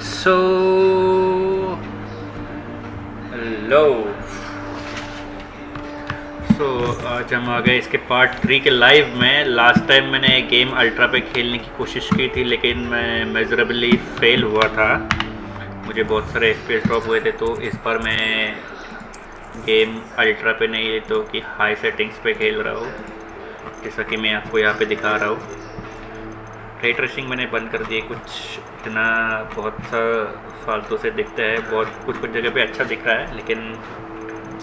So hello. आज हम आ गए इसके पार्ट 3 के लाइव में। लास्ट टाइम मैंने गेम अल्ट्रा पे खेलने की कोशिश की थी, लेकिन मैं मेजरेबली फेल हुआ था। मुझे बहुत सारे एफपीएस ड्रॉप हुए थे। तो इस बार मैं गेम अल्ट्रा पे नहीं तो कि हाई सेटिंग्स पे खेल रहा हूँ, जैसा कि मैं आपको यहाँ पे दिखा रहा हूँ। रे ट्रेसिंग मैंने बंद कर दिए। कुछ इतना बहुत सा फालतू से दिखता है, बहुत कुछ जगह पे अच्छा दिख रहा है, लेकिन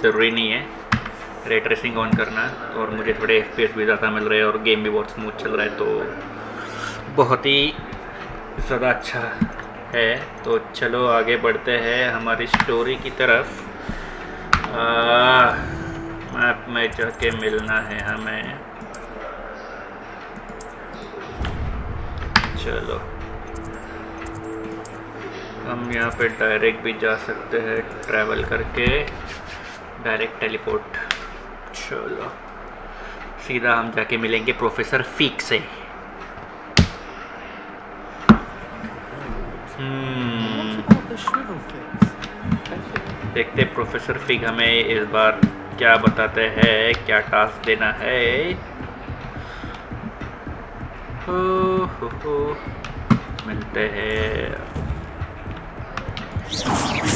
ज़रूरी नहीं है रे ट्रेसिंग ऑन करना। और मुझे थोड़े एफपीएस भी ज़्यादा मिल रहे हैं और गेम भी बहुत स्मूथ चल रहा है, तो बहुत ही ज़्यादा अच्छा है। तो चलो आगे बढ़ते हैं हमारी स्टोरी की तरफ। मैप में जाके मिलना है हमें। चलो हम यहाँ पे डायरेक्ट भी जा सकते हैं, ट्रैवल करके डायरेक्ट टेलीपोर्ट। चलो सीधा हम जाके मिलेंगे प्रोफेसर फीक से। देखते प्रोफेसर फीक हमें इस बार क्या बताते हैं, क्या टास्क देना है। हो मिलते हैं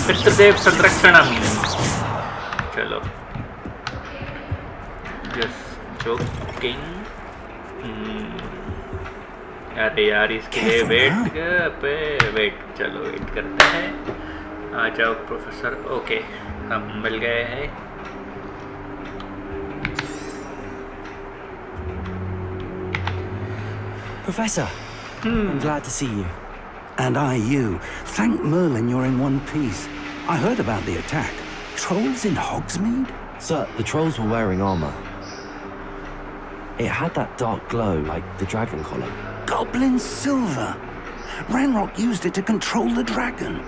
पितृदेव संरक्षणम। चलो जस्ट जोकिंग। अरे यार इसके लिए वेट चलो वेट करते हैं। आ जाओ प्रोफेसर। ओके हम मिल गए हैं। Professor, I'm glad to see you. And I you. Thank Merlin you're in one piece. I heard about the attack. Trolls in Hogsmeade? Sir, the trolls were wearing armor. It had that dark glow like the dragon collar. Goblin silver! Ranrock used it to control the dragon.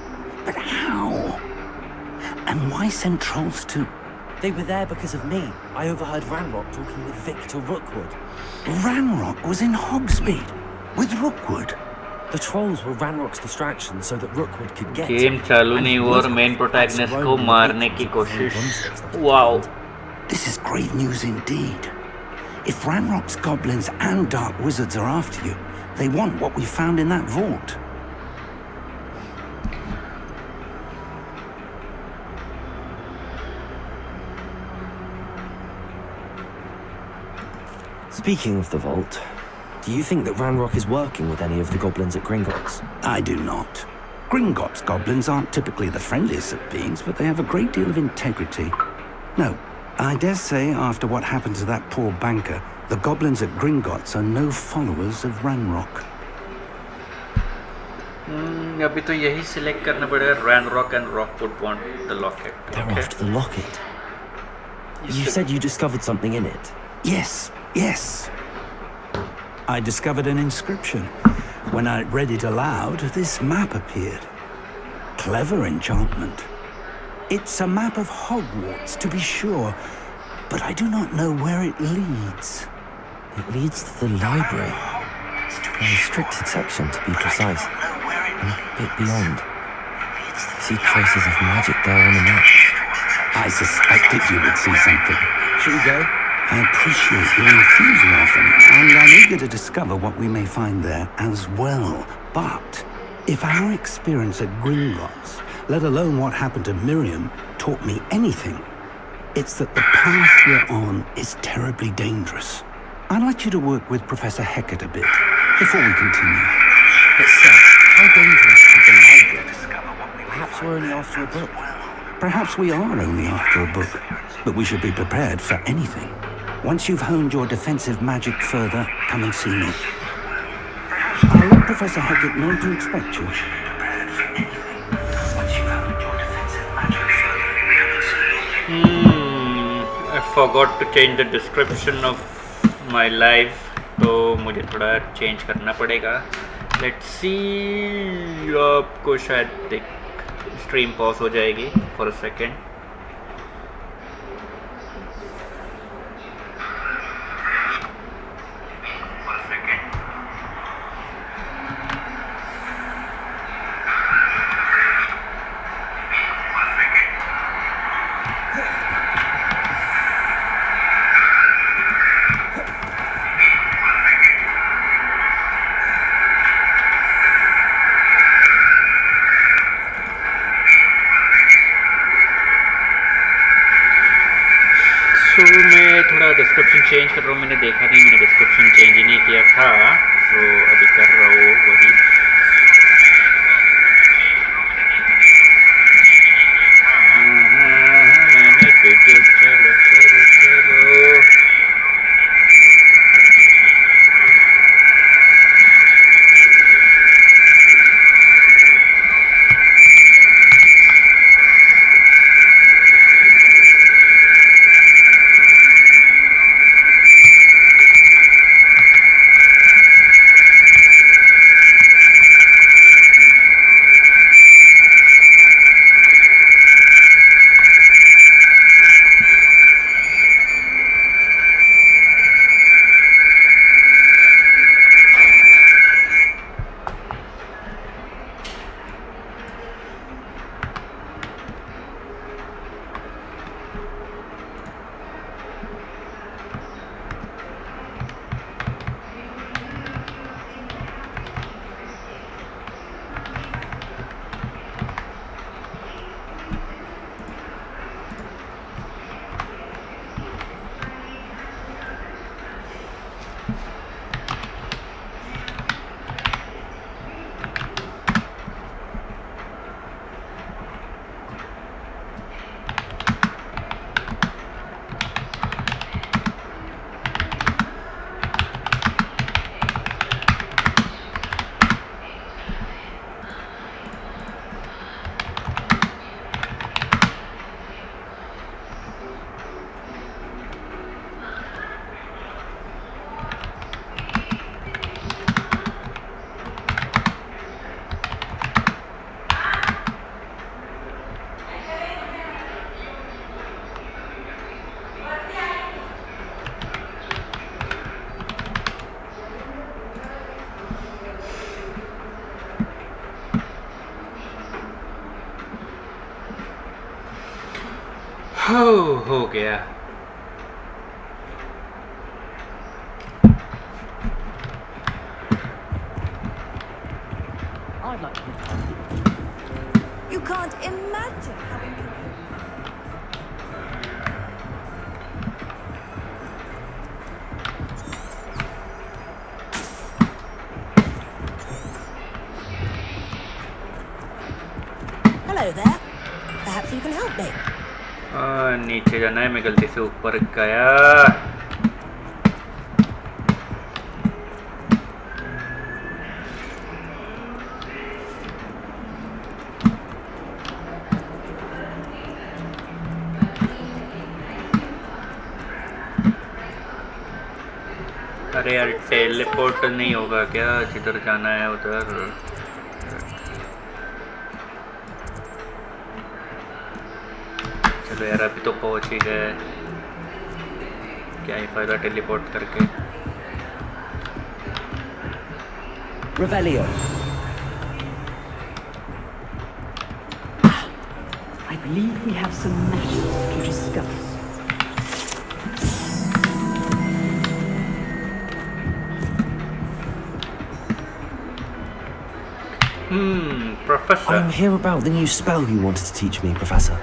But how? And why send trolls to... They were there because of me. I overheard Ranrock talking with Victor Rookwood. Ranrock was in Hogsmeade with Rookwood. The trolls were Ranrock's distraction so that Rookwood could get game चालू नहीं हुआ और main protagonist को मारने की कोशिश। Wow, This is grave news indeed. If Ranrock's goblins and dark wizards are after you, they want what we found in that vault. Speaking of the vault, do you think that Ranrock is working with any of the goblins at Gringotts? I do not. Gringotts goblins aren't typically the friendliest of beings, but they have a great deal of integrity. No, I dare say after what happened to that poor banker, the goblins at Gringotts are no followers of Ranrock. अभी तो यही select करना पड़ेगा। Ranrock and Rockwood want the locket. They're after the locket. You said you discovered something in it. Yes. I discovered an inscription. When I read it aloud, this map appeared. Clever enchantment. It's a map of Hogwarts, to be sure, but I do not know where it leads. It leads to the library. A restricted section, to be precise. And a bit beyond. I see traces of magic there on the map. I suspected you would see something. Should we go? I appreciate your enthusiasm, and I'm eager to discover what we may find there as well. But if our experience at Gringotts, let alone what happened to Miriam, taught me anything, it's that the path we're on is terribly dangerous. I'd like you to work with Professor Hecat a bit before we continue. But sir, how dangerous could the library? Perhaps we're only after a book. Perhaps we are only after a book, but we should be prepared for anything. Once you've honed your defensive magic further, come and see me. I'll let Professor Hecat know to expect you. I forgot to change the description of my life, तो मुझे थोड़ा change करना पड़ेगा। Let's see, आपको शायद stream pause हो जाएगी for a second. सो मैं थोड़ा डिस्क्रिप्शन चेंज कर रहा हूँ, मैंने देखा नहीं, मैंने डिस्क्रिप्शन चेंज ही नहीं किया था, तो अभी कर रहा हूँ वही। मैंने वीडियो चलो चलो चलो। हो गया। I'd like to. You can't imagine how it could be. Hello there. Perhaps you can help me. नीचे जाना है, मैं गलती से ऊपर गया। अरे यार टेलीपोर्ट नहीं होगा क्या? जिधर जाना है उधर। चलो यार अभी तो पहुंच ही गए, क्या ही फायदा टेलीपोर्ट करके। Revelio. I believe we have some matters to discuss. Professor. I'm here about the new spell you wanted to teach me, Professor.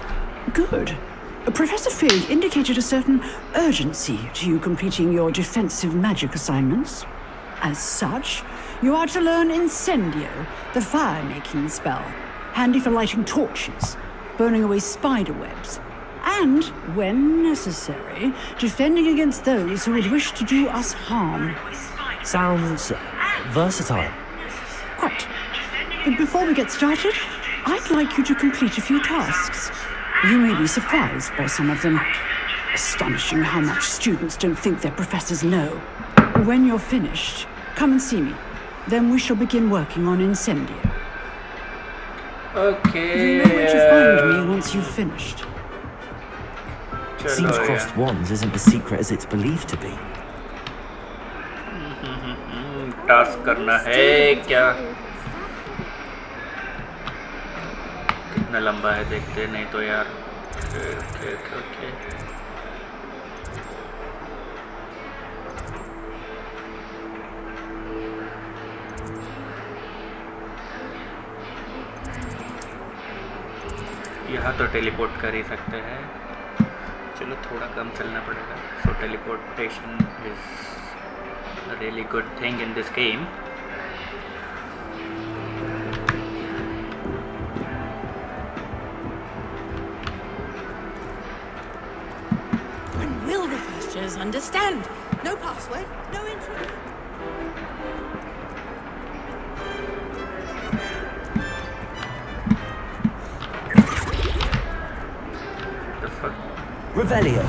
Good. Professor Fig indicated a certain urgency to you completing your defensive magic assignments. As such, you are to learn Incendio, the fire-making spell, handy for lighting torches, burning away spider webs, and, when necessary, defending against those who would wish to do us harm. Sounds versatile. Quite. But before we get started, I'd like you to complete a few tasks. You may be surprised by some of them. Astonishing how much students don't think their professors know. When you're finished, come and see me. Then we shall begin working on Incendio. Okay. You know where to find me once you've finished. Seems crossed wands isn't as secret as it's believed to be. Task करना है क्या? कितना लंबा है देखते, नहीं तो यार। ओके। यहाँ तो टेलीपोर्ट कर ही सकते हैं। चलो थोड़ा कम चलना पड़ेगा. So teleportation is a really good thing in this game. When will the first years understand? No password, no intro. The fuck? Revelio.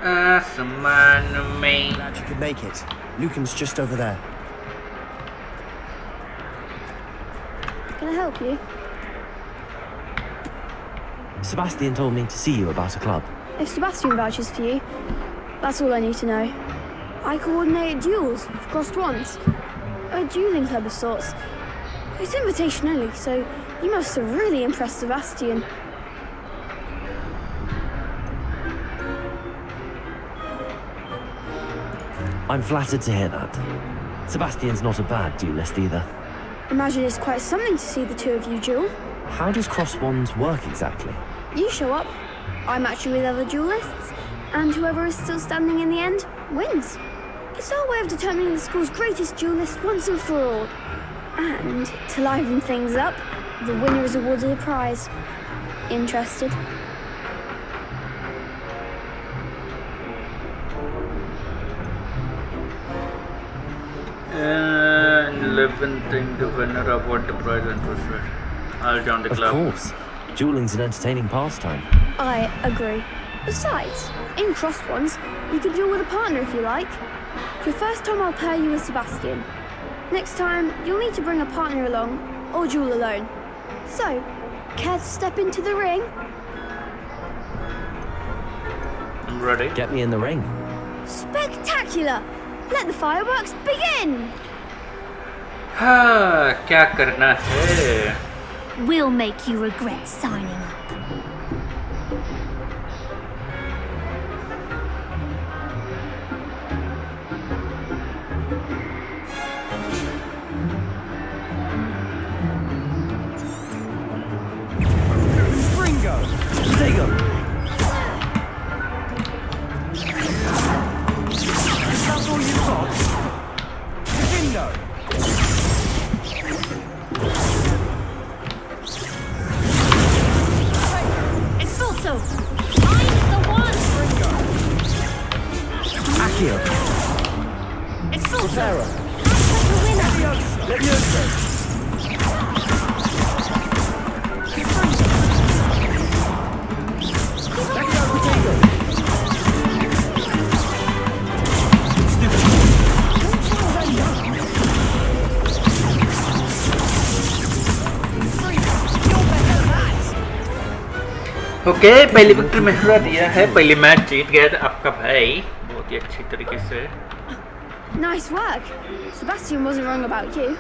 Asaman main. Glad you could make it. Lucan's just over there. Can I help you? Sebastian told me to see you about a club. If Sebastian vouches for you, that's all I need to know. I coordinate duels for crossed wands. A dueling club of sorts. It's invitation only, so you must have really impressed Sebastian. I'm flattered to hear that. Sebastian's not a bad duelist either. Imagine it's quite something to see the two of you duel. How does cross wands work exactly? You show up, I match you with other duelists, and whoever is still standing in the end wins. It's our way of determining the school's greatest duelist once and for all. And to liven things up, the winner is awarded a prize. Interested? And 11th thing, the winner award the prize and process. I'll join the Of club. course. Dueling's an entertaining pastime. I agree. Besides, in crossed ones, you can duel with a partner if you like. For the first time, I'll pair you with Sebastian. Next time, you'll need to bring a partner along, or duel alone. So, care to step into the ring? I'm ready. Get me in the ring. Spectacular! Let the fireworks begin! हाँ, क्या करना है? We'll make you regret signing up. Springo! Digo! That's all you've got? Vindo! It's also, I'm the one. Accio! It's also, Terra! the winner. Levioso! Okay, पहली victory महसूस दिया है. पहली match जीत गया था आपका भाई बहुत ही अच्छी तरीके से. Nice work. Sebastian wasn't wrong about you.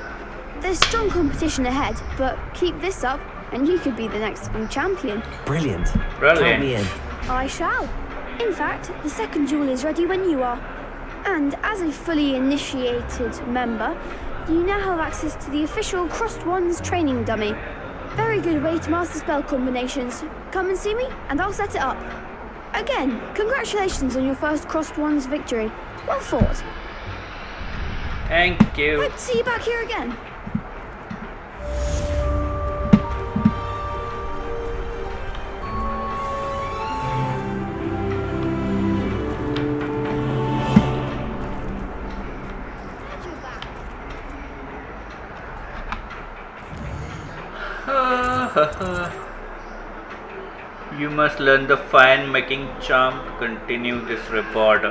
There's strong competition ahead, but keep this up and you could be the next school champion. Brilliant. Brilliant. Count me in. I shall. In fact, the second duel is ready when you are. And as a fully initiated member, you now have access to the official Crossed Wands training dummy. Very good way to master spell combinations. Come and see me, and I'll set it up. Again, congratulations on your first Crossed Wands victory. Well fought. Thank you. Hope to see you back here again. You must learn the fine making charm to continue this reward.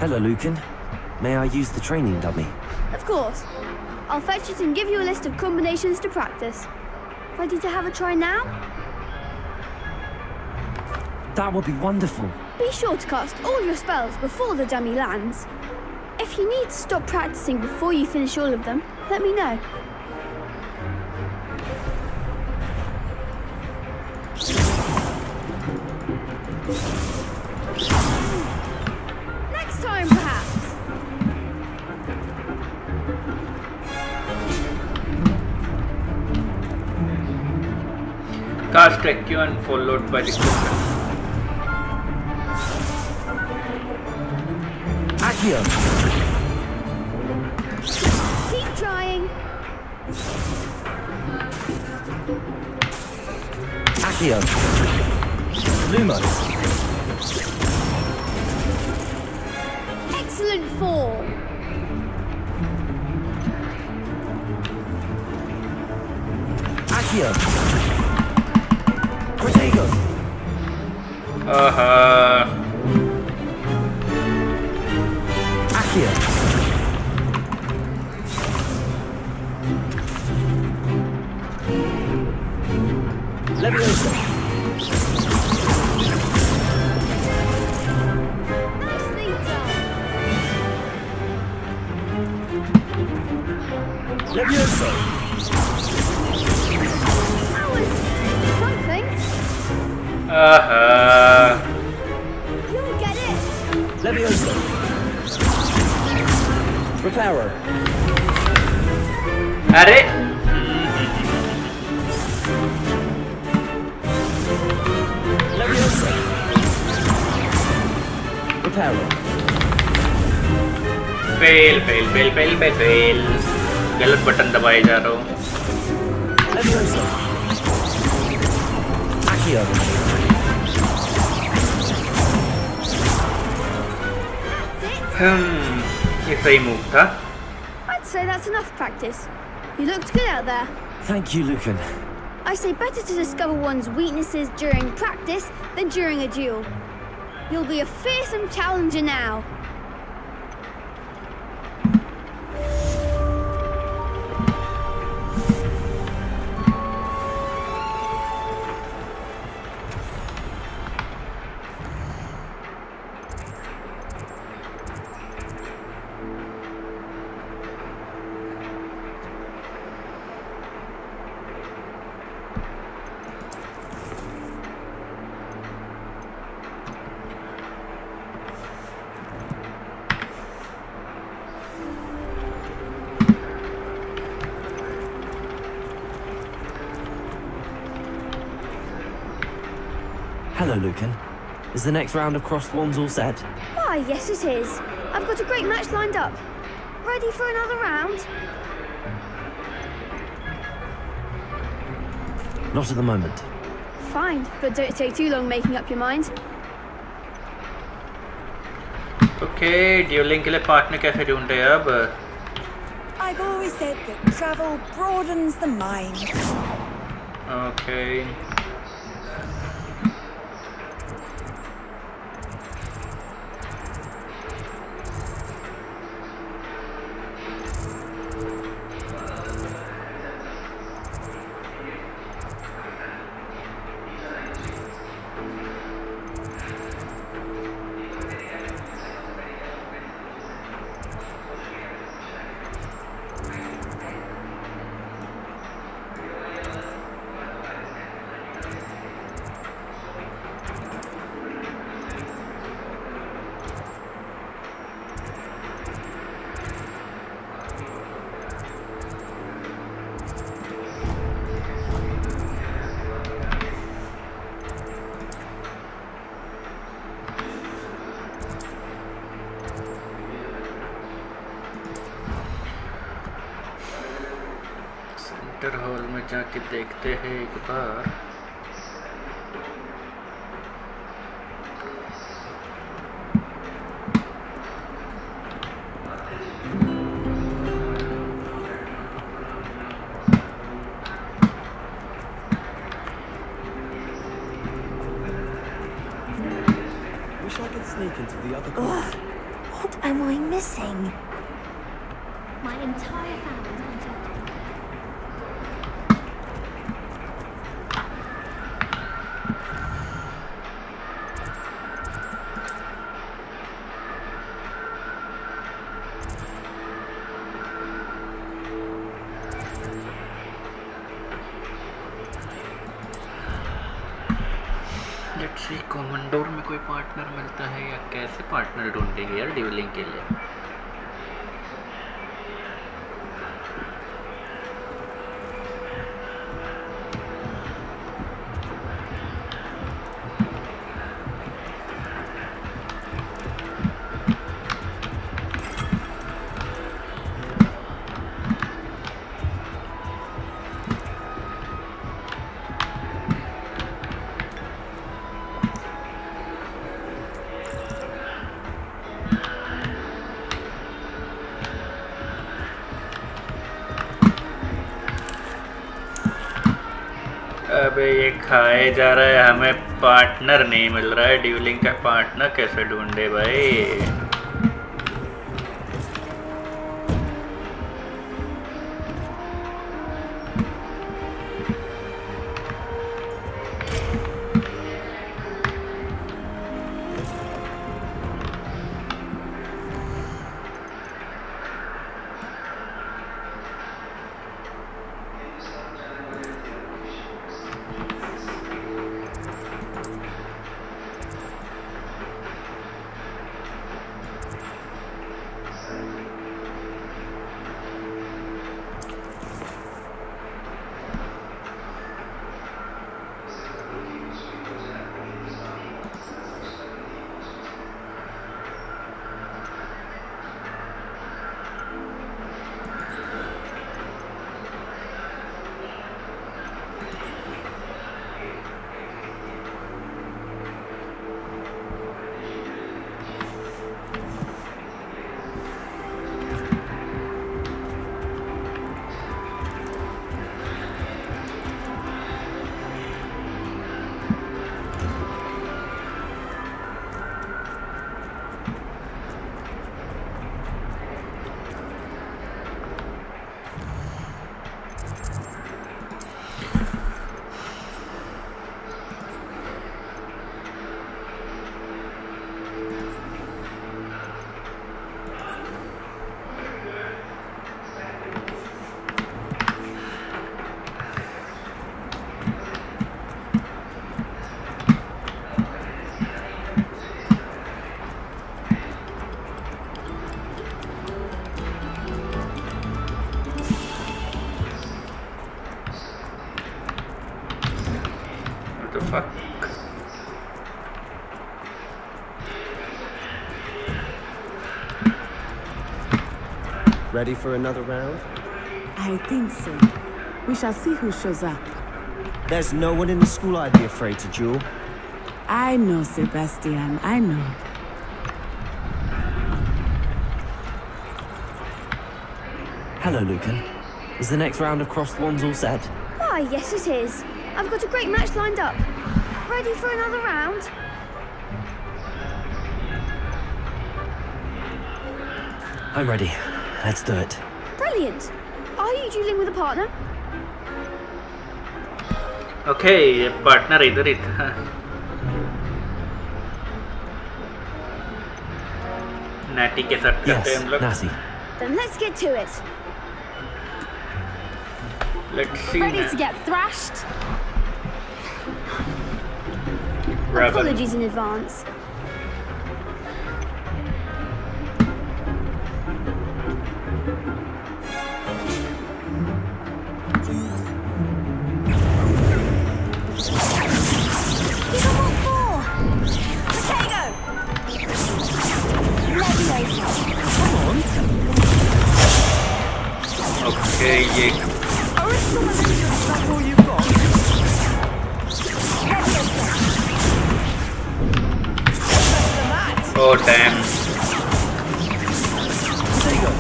Hello, Lucan. May I use the training dummy? Of course. I'll fetch it and give you a list of combinations to practice. Ready to have a try now? That would be wonderful. Be sure to cast all your spells before the dummy lands. If you need to stop practicing before you finish all of them, let me know. Next time, perhaps. Cast Acquion followed by the Cloak. Accio! Keep trying. Accio! Lumos! Excellent form. Accio! Protego! Accio! Leviosa! Nicely done. Leviosa! That was something. You'll get it. Leviosa! Reparo! अरे Leviosa! Reparo! Fail fail fail fail fail fail गलत button दबाए जा रहा हूँ Leviosa! Accio! ये सही move था I'd say that's enough practice. You looked good out there. Thank you, Lucan. I say better to discover one's weaknesses during practice than during a duel. You'll be a fearsome challenger now. Hello, Lucan. Is the next round of crossed wands all set? Why, yes it is. I've got a great match lined up. Ready for another round? Not at the moment. Fine, but don't take too long making up your mind. Okay duelling के लिए partner कैसे ढूंढे अब I've always said that travel broadens the mind. Okay centre hall में जाके देखते हैं एक बार Wish I could sneak into the other corner. What My entire family's been taken. Let's see common door में कोई पार्टनर मिलता है या कैसे पार्टनर ढूंढेंगे यार ड्यूलिंग के लिए। अबे ये खाए जा रहा है, हमें पार्टनर नहीं मिल रहा है। ड्यूलिंग का पार्टनर कैसे ढूंढे भाई। What the fuck? Ready for another round? I think so. We shall see who shows up. There's no one in the school I'd be afraid to duel. I know, Sebastian. I know. Hello, Lucan. Is the next round of crossed wands all set? Why, yes it is. I've got a great match lined up. Ready for another round? I'm ready. Let's do it. Brilliant. Are you dueling with a partner? Okay, partner इधर ही था। नाटी के साथ करते हैं हम Yes, लोग। Natty. Then let's get to it. Let's see. Ready to get thrashed? Rebel. Apologies in advance. Okay, ये That's all you've got? oh damn. Diego,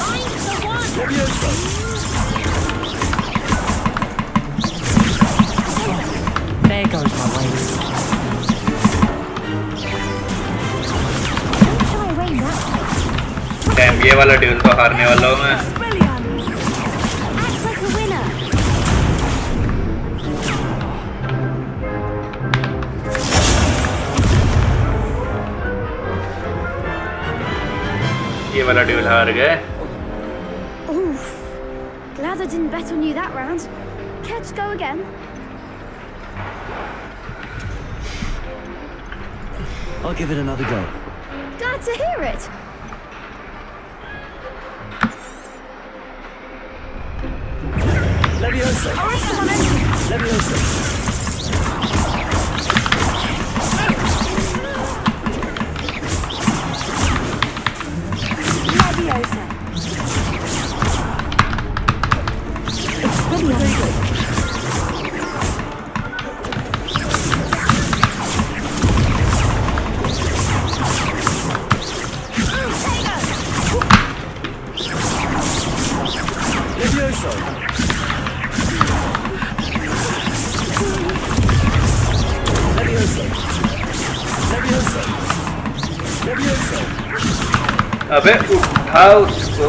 Find the one! Levioso. There goes my waist. Don't shy away now. ये वाला dual तो हारने वाला हूँ मैं। Act like a winner. ये वाला ड्यूल हार गए। Oof. Glad I didn't bet on you that round. Care to go again? I'll give it another go. Glad to hear it. Leviosa! Leviosa! अबे उठाओ उसको।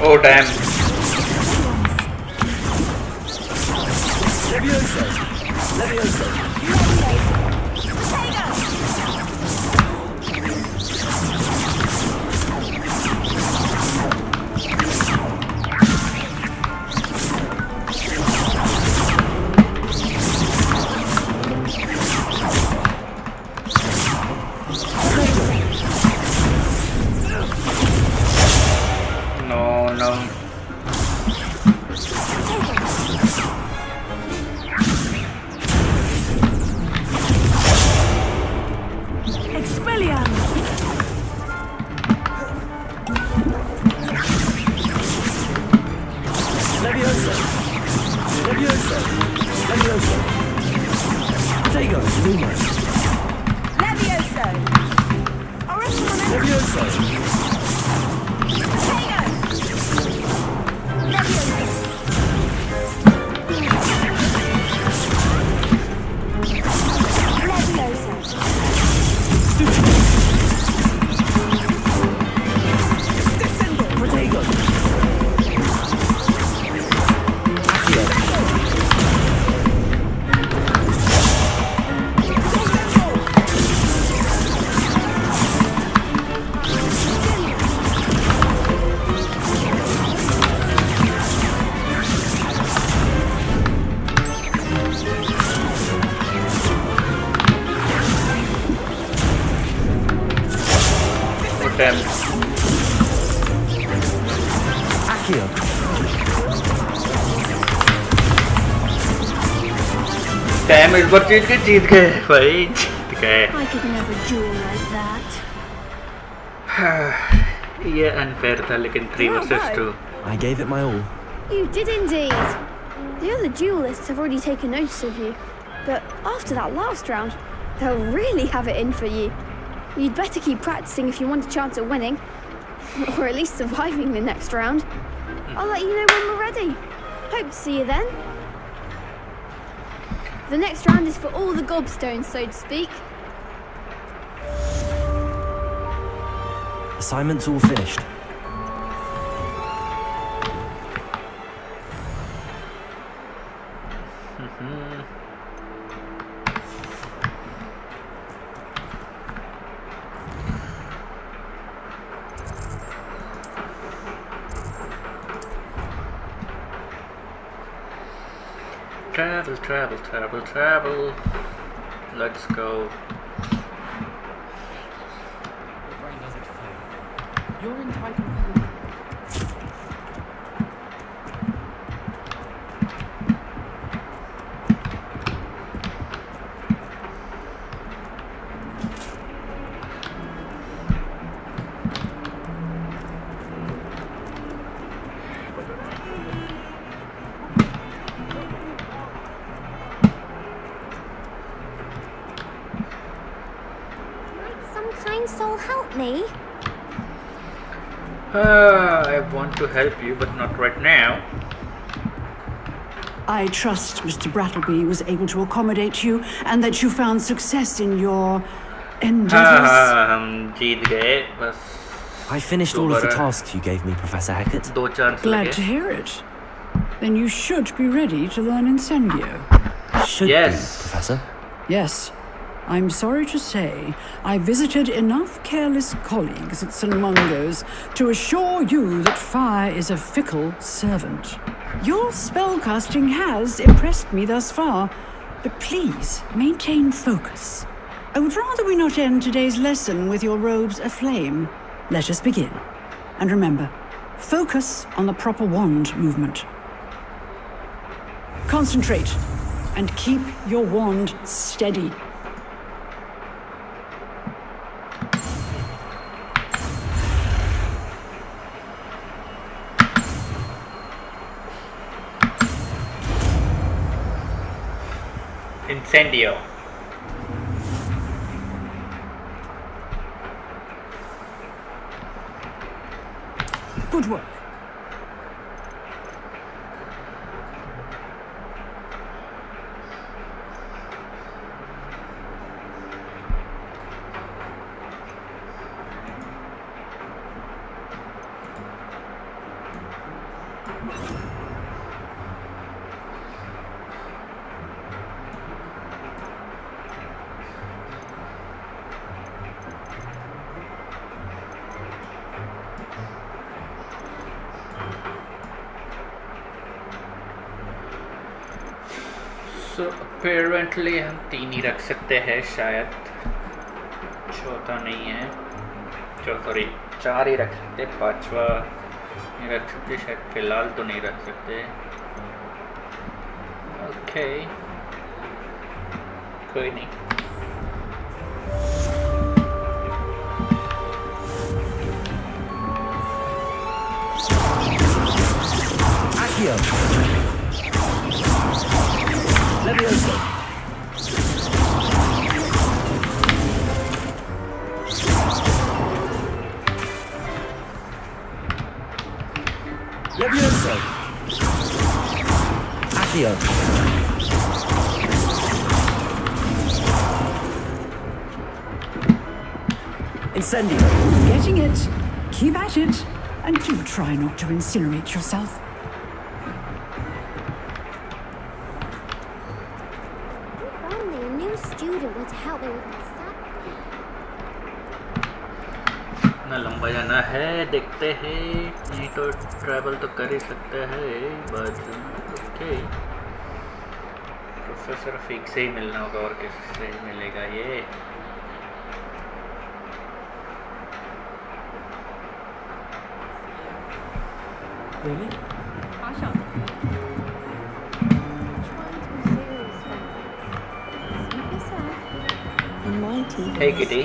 Oh damn. Leviosa! Leviosa! No, no. Leviosa! Leviosa! Leviosa! Potato, Luma! Levioso. Leviosa! Potato! Oh damn. Accio! Damn, इस बार जीत गए भाई, जीत गए। I could never duel like that. ये unfair था लेकिन 3 versus 2. I gave it my all. You did indeed. The other duelists have already taken notice of you, but after that last round, they'll really have it in for you. You'd better keep practicing if you want a chance at winning, or at least surviving the next round. I'll let you know when we're ready. Hope to see you then. The next round is for all the gobstones, so to speak. Assignment's all finished. Travel, travel, travel, travel. Let's go. You're entitled. Might some kind soul help me? I want to help you, but not right now. I trust Mr. Brattleby was able to accommodate you and that you found success in your endeavors. हम जीत गए बस. I finished all of the tasks you gave me, Professor Hackett. दो chance Glad लगे. to hear it. Then you should be ready to learn Incendio. Should Yes. be, Professor. Yes. I'm sorry to say, I visited enough careless colleagues at St. Mungo's to assure you that fire is a fickle servant. Your spellcasting has impressed me thus far, but please maintain focus. I would rather we not end today's lesson with your robes aflame. Let us begin. And remember, focus on the proper wand movement. Concentrate and keep your wand steady. Incendio. Good work. So apparently हम 3 ही रख सकते हैं शायद. चौथा नहीं है. Sorry 4 ही रख सकते. 5वां नहीं रख सकते शायद. फिलहाल तो नहीं रख सकते. ओके कोई नहीं. Accio. Levioso. Levioso. Accio. Incendio. Getting it. Keep at it. And do try not to incinerate yourself. If only a new student were to help me with my stuff. इतना लंबा जाना है. देखते हैं. नहीं तो ट्रैवल तो कर ही सकते हैं. But okay. प्रोफेसर फीक से ही मिलना होगा और किससे मिलेगा ये. Really? Asha. In my team. Hey, Kitty.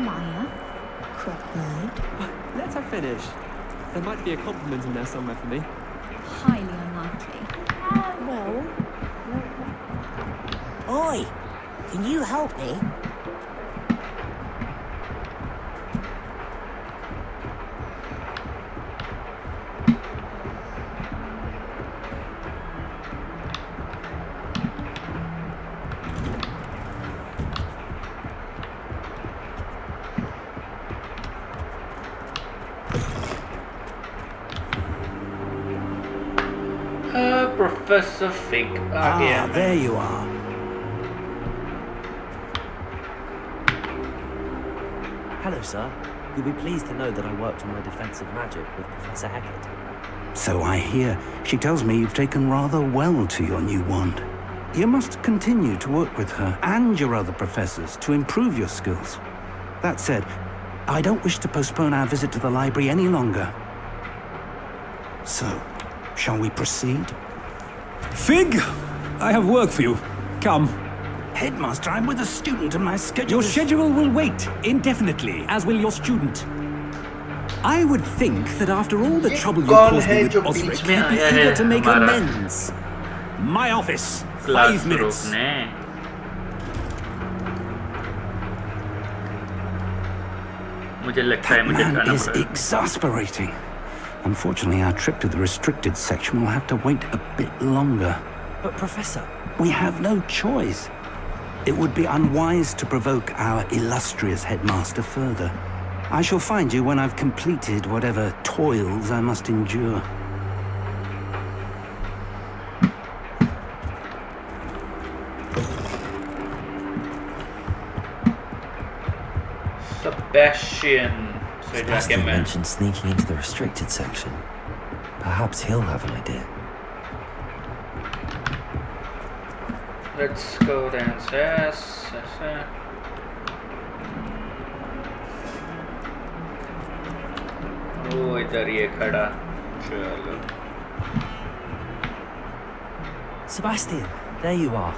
Maya. Crook-eyed. Let her finish. There might be a compliment in there somewhere for me. Highly unlikely. Well, Oi! Can you help me? Professor Fig आ गया मैं। there you are. Hello, sir. You'll be pleased to know that I worked on my defensive magic with Professor Hackett. So I hear. She tells me you've taken rather well to your new wand. You must continue to work with her and your other professors to improve your skills. That said, I don't wish to postpone our visit to the library any longer. So, shall we proceed? Fig! I have work for you. Come. Headmaster, I'm with a student and my schedule Your is... schedule will wait indefinitely, as will your student. I would think that after all the trouble you caused me with Osric, you'd be eager to make amends. My office. 5 minutes. मुझे लगता है मुझे Man खाना is पड़ेगा। exasperating. Unfortunately, our trip to the restricted section will have to wait a bit longer. But, Professor... We have no choice. It would be unwise to provoke our illustrious headmaster further. I shall find you when I've completed whatever toils I must endure. Sebastian. Sebastian mentioned sneaking into the restricted section. Perhaps he'll have an idea. Let's go downstairs. ओ इधर ये खड़ा चलो Sebastian, there you are.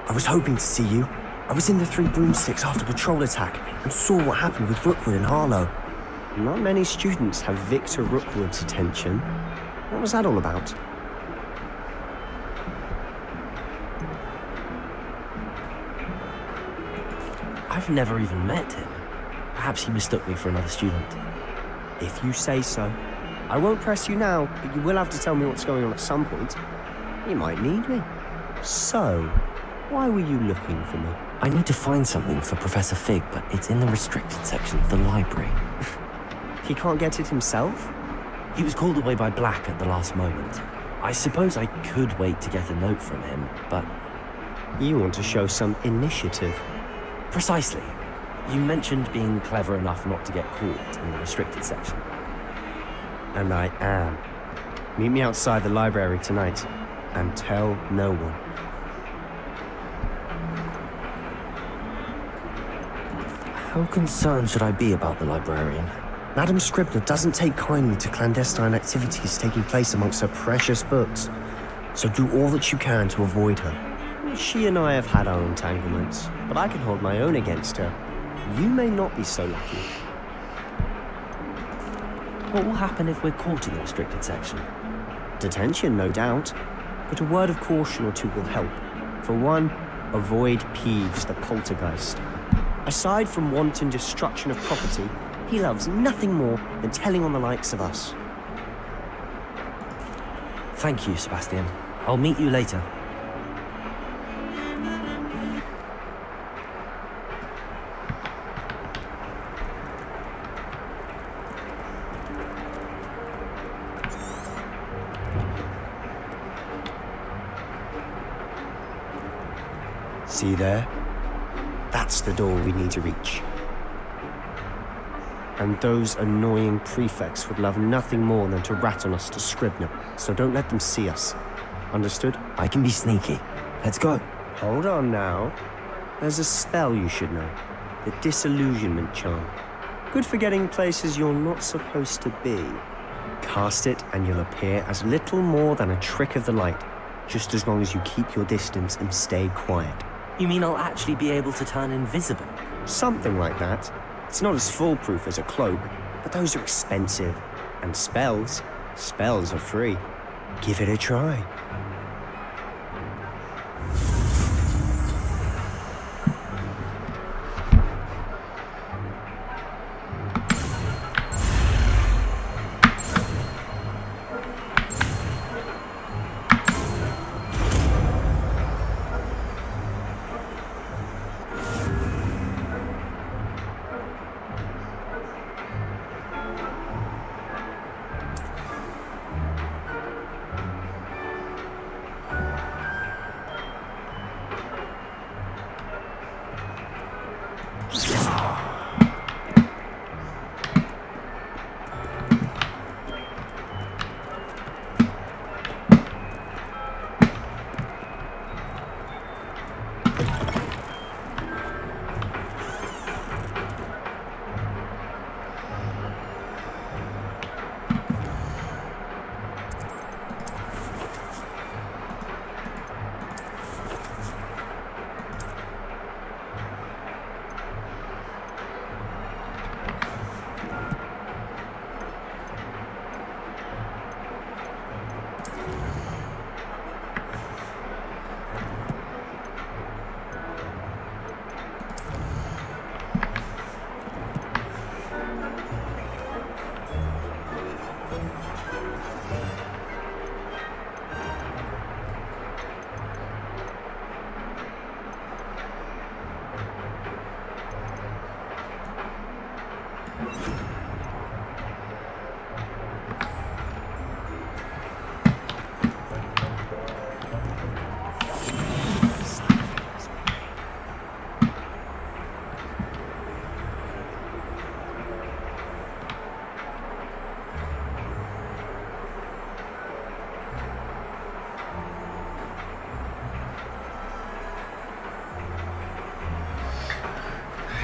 I was hoping to see you. I was in the Three Broomsticks after patrol attack and saw what happened with Rookwood and Harlow. Not many students have Victor Rookwood's attention. What was that all about? I've never even met him. Perhaps he mistook me for another student. If you say so. I won't press you now, but you will have to tell me what's going on at some point. You might need me. So, why were you looking for me? I need to find something for Professor Fig, but it's in the restricted section of the library. He can't get it himself? He was called away by Black at the last moment. I suppose I could wait to get a note from him, but... You want to show some initiative. Precisely. You mentioned being clever enough not to get caught in the restricted section. And I am. Meet me outside the library tonight, and tell no one. How concerned should I be about the librarian? Madam Scribner doesn't take kindly to clandestine activities taking place amongst her precious books. So do all that you can to avoid her. She and I have had our entanglements, but I can hold my own against her. You may not be so lucky. What will happen if we're caught in the restricted section? Detention, no doubt. But a word of caution or two will help. For one, avoid Peeves, the poltergeist. Aside from wanton destruction of property, he loves nothing more than telling on the likes of us. Thank you, Sebastian. I'll meet you later. See there? That's the door we need to reach. And those annoying prefects would love nothing more than to rat on us to Scribner, so don't let them see us. Understood? I can be sneaky. Let's go. Hold on now. There's a spell you should know. The Disillusionment Charm. Good for getting places you're not supposed to be. Cast it and you'll appear as little more than a trick of the light, just as long as you keep your distance and stay quiet. You mean I'll actually be able to turn invisible? Something like that. It's not as foolproof as a cloak, but those are expensive. And spells are free. Give it a try.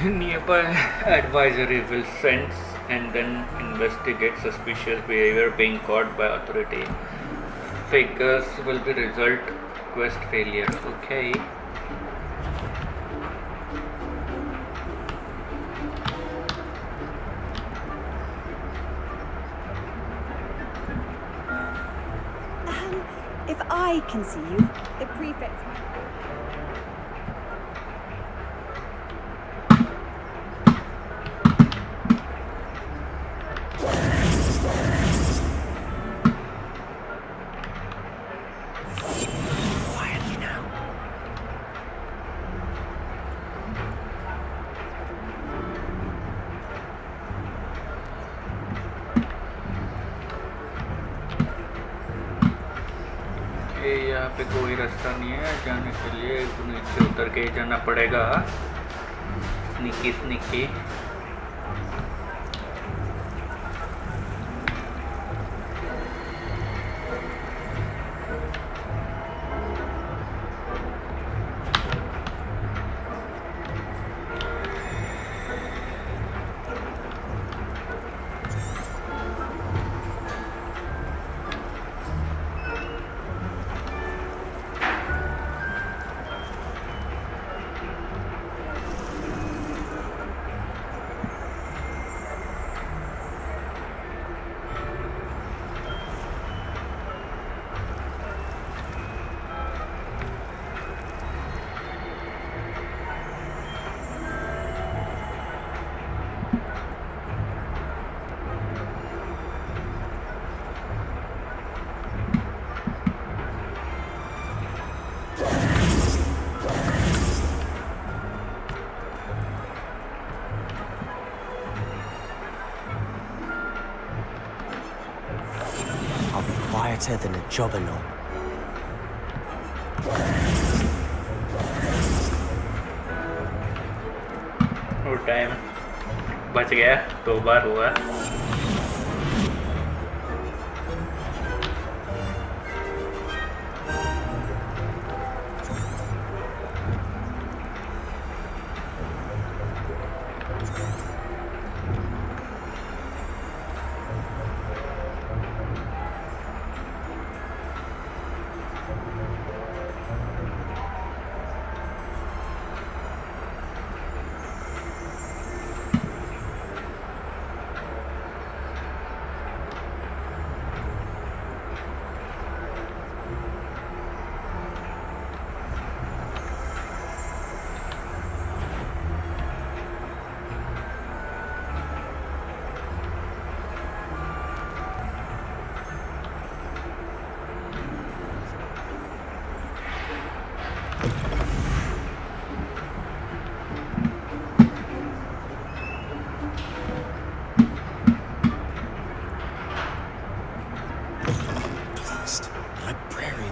Nearby advisory will sense and then investigate suspicious behavior being caught by authority. Figures will be result quest failure. Okay. If I can see you, the prefect. Quietly now. यहाँ पे कोई रास्ता नहीं है जाने के लिए, तो नीचे उतर के ही जाना पड़ेगा। Sneaky sneaky. Quieter than a jobberknoll. वो टाइम बच गया, 2 बार हुआ।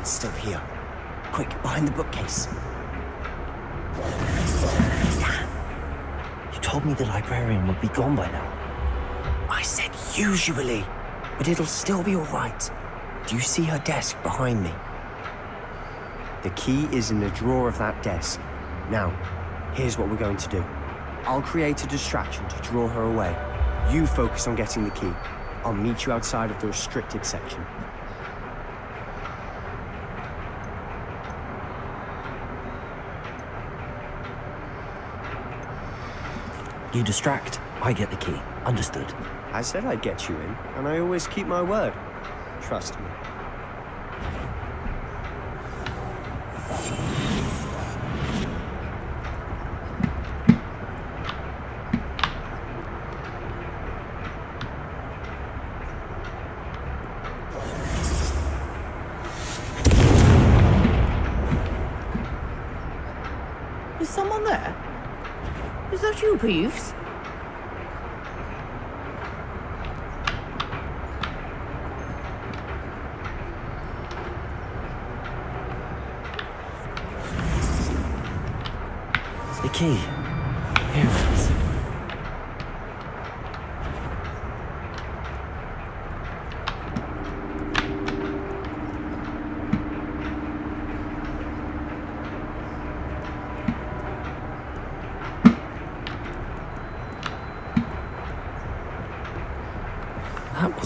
Still here. Quick, behind the bookcase. You told me the librarian would be gone by now. I said usually, but it'll still be all right. Do you see her desk behind me? The key is in the drawer of that desk. Now, here's what we're going to do. I'll create a distraction to draw her away. You focus on getting the key. I'll meet you outside of the restricted section. You distract, I get the key. Understood. I said I'd get you in, and I always keep my word. Trust me. Is someone there? Is that you, Peeves? The key. Here it is.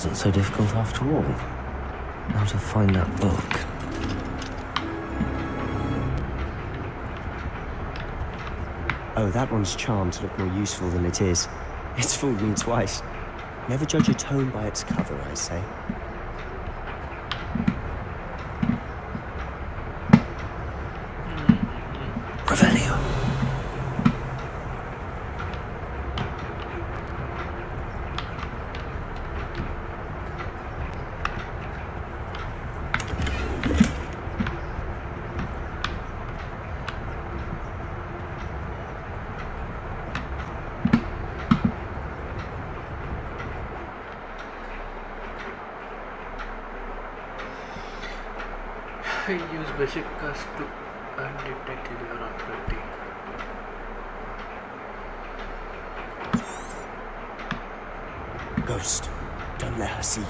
wasn't so difficult after all. Now to find that book. Oh, that one's charmed to look more useful than it is. It's fooled me twice. Never judge a tome by its cover, I say. Revelio. Use basic cast to undetect your authority. Ghost, don't let her see you.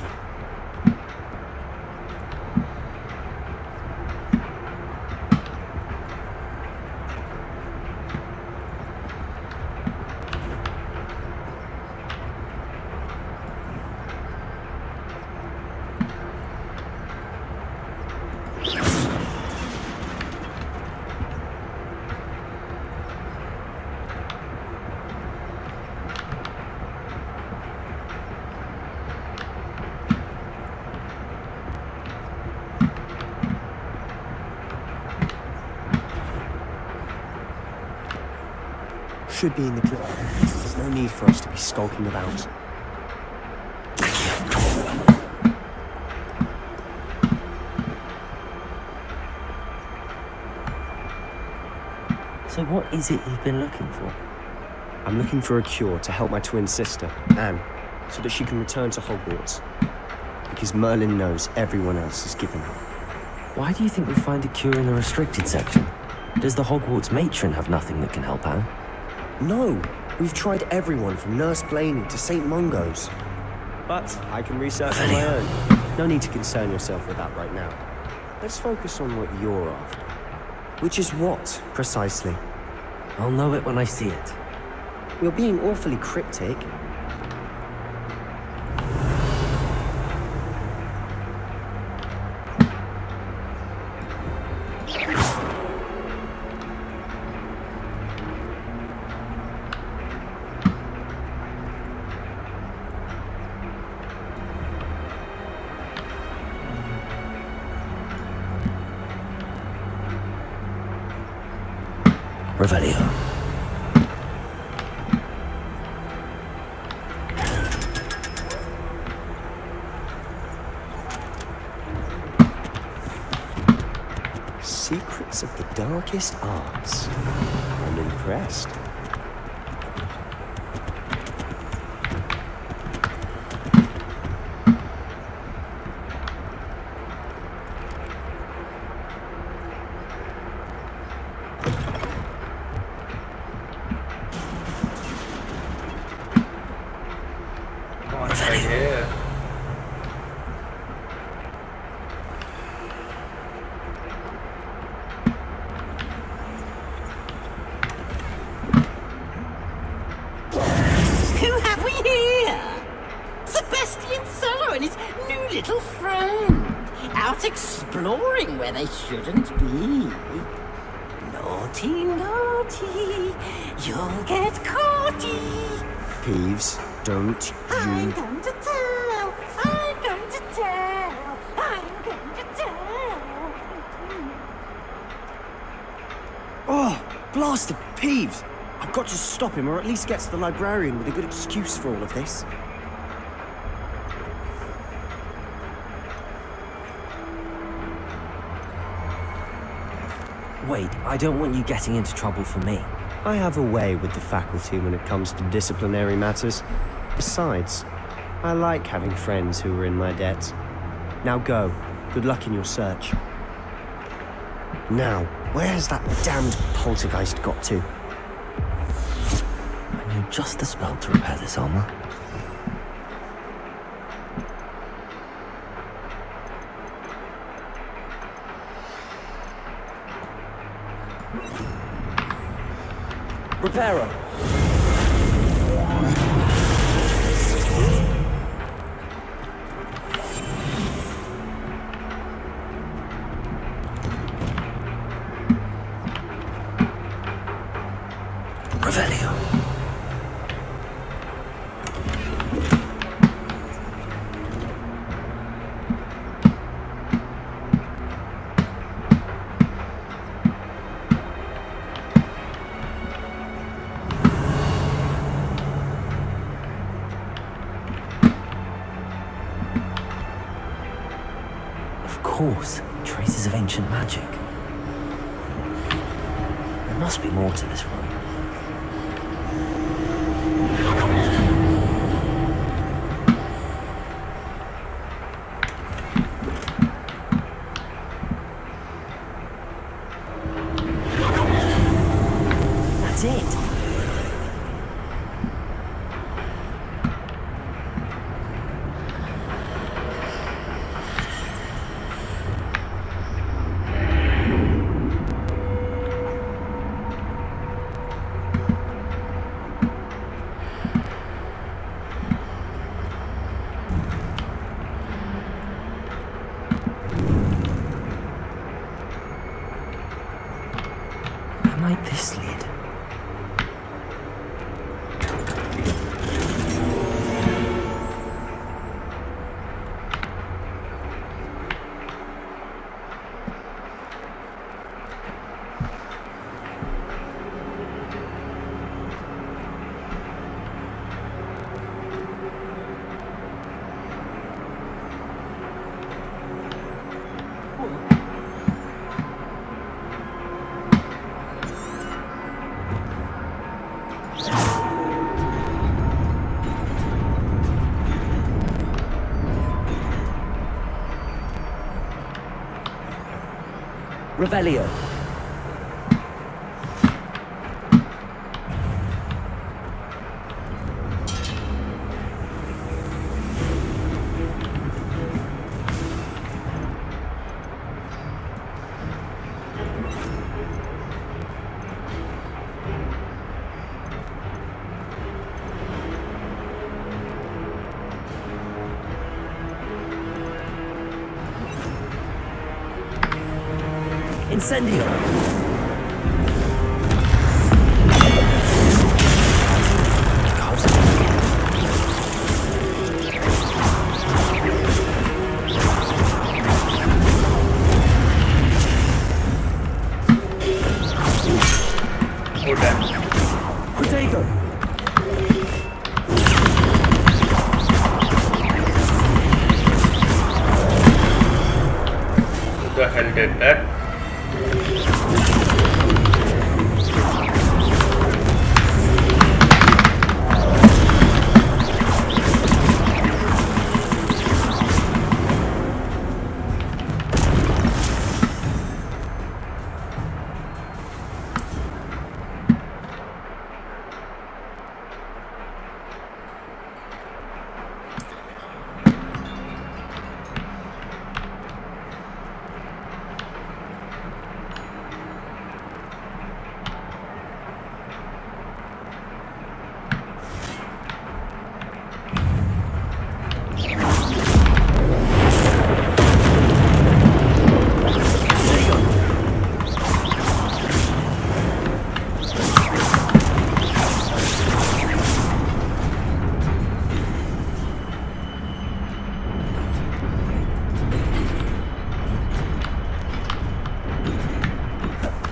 Should be in the clip. There's no need for us to be skulking about. So what is it you've been looking for? I'm looking for a cure to help my twin sister, Anne, so that she can return to Hogwarts. Because Merlin knows everyone else is giving up. Why do you think we'll find a cure in the restricted section? Does the Hogwarts matron have nothing that can help Anne? No! We've tried everyone from Nurse Blaney to St. Mungo's. But I can research on my own. No need to concern yourself with that right now. Let's focus on what you're after. Which is what, precisely? I'll know it when I see it. You're being awfully cryptic. Revelio. Secrets of the darkest arts. I'm impressed. Who have we here? Sebastian Solo and his new little friend. Out exploring where they shouldn't be. Naughty, naughty. You'll get caughty. Peeves, don't I'm you... going to tell. I'm going to tell. I'm going to tell. Oh, blasted Peeves! I've got to stop him, or at least get to the librarian with a good excuse for all of this. Wait, I don't want you getting into trouble for me. I have a way with the faculty when it comes to disciplinary matters. Besides, I like having friends who are in my debt. Now go. Good luck in your search. Now, where has that damned poltergeist got to? I knew just the spell to repair this armor. Repairer! Revelio. Of course, traces of ancient magic. There must be more to this room. That's it. Where might this lead? Revelio. Incendio. Protego. Who the hell did that?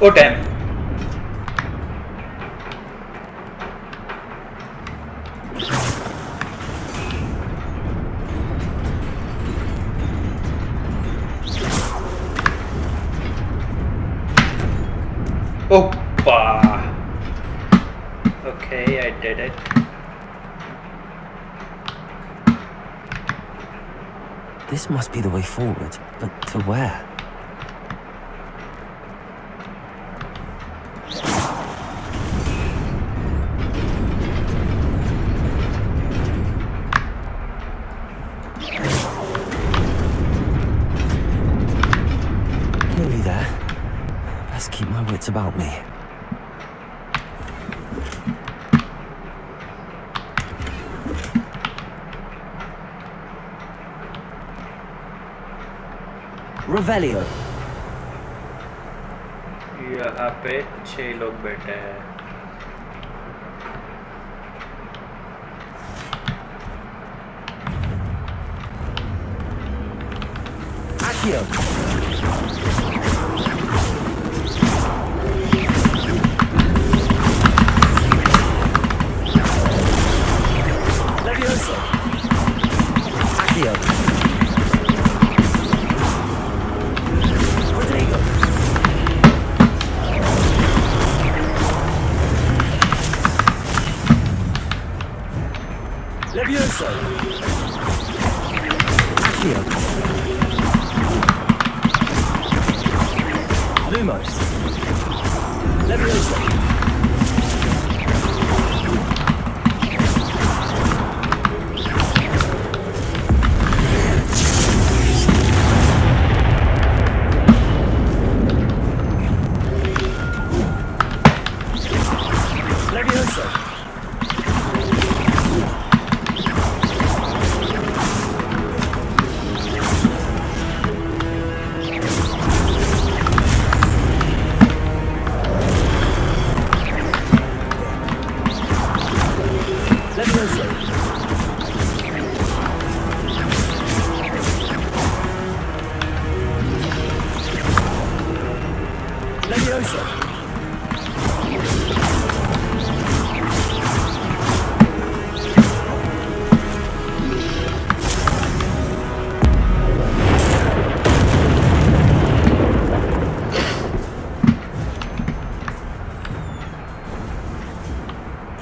Oh damn. Oppa. Okay, I did it. This must be the way forward, but to where? Nearly there. Best keep my wits about me. Revelio. यहाँ पे 6 लोग बैठे हैं. Accio. Levioso. Accio. Rodrigo. Levioso. Accio. Lumos. Levioso. Levioso. Levioso. Levioso.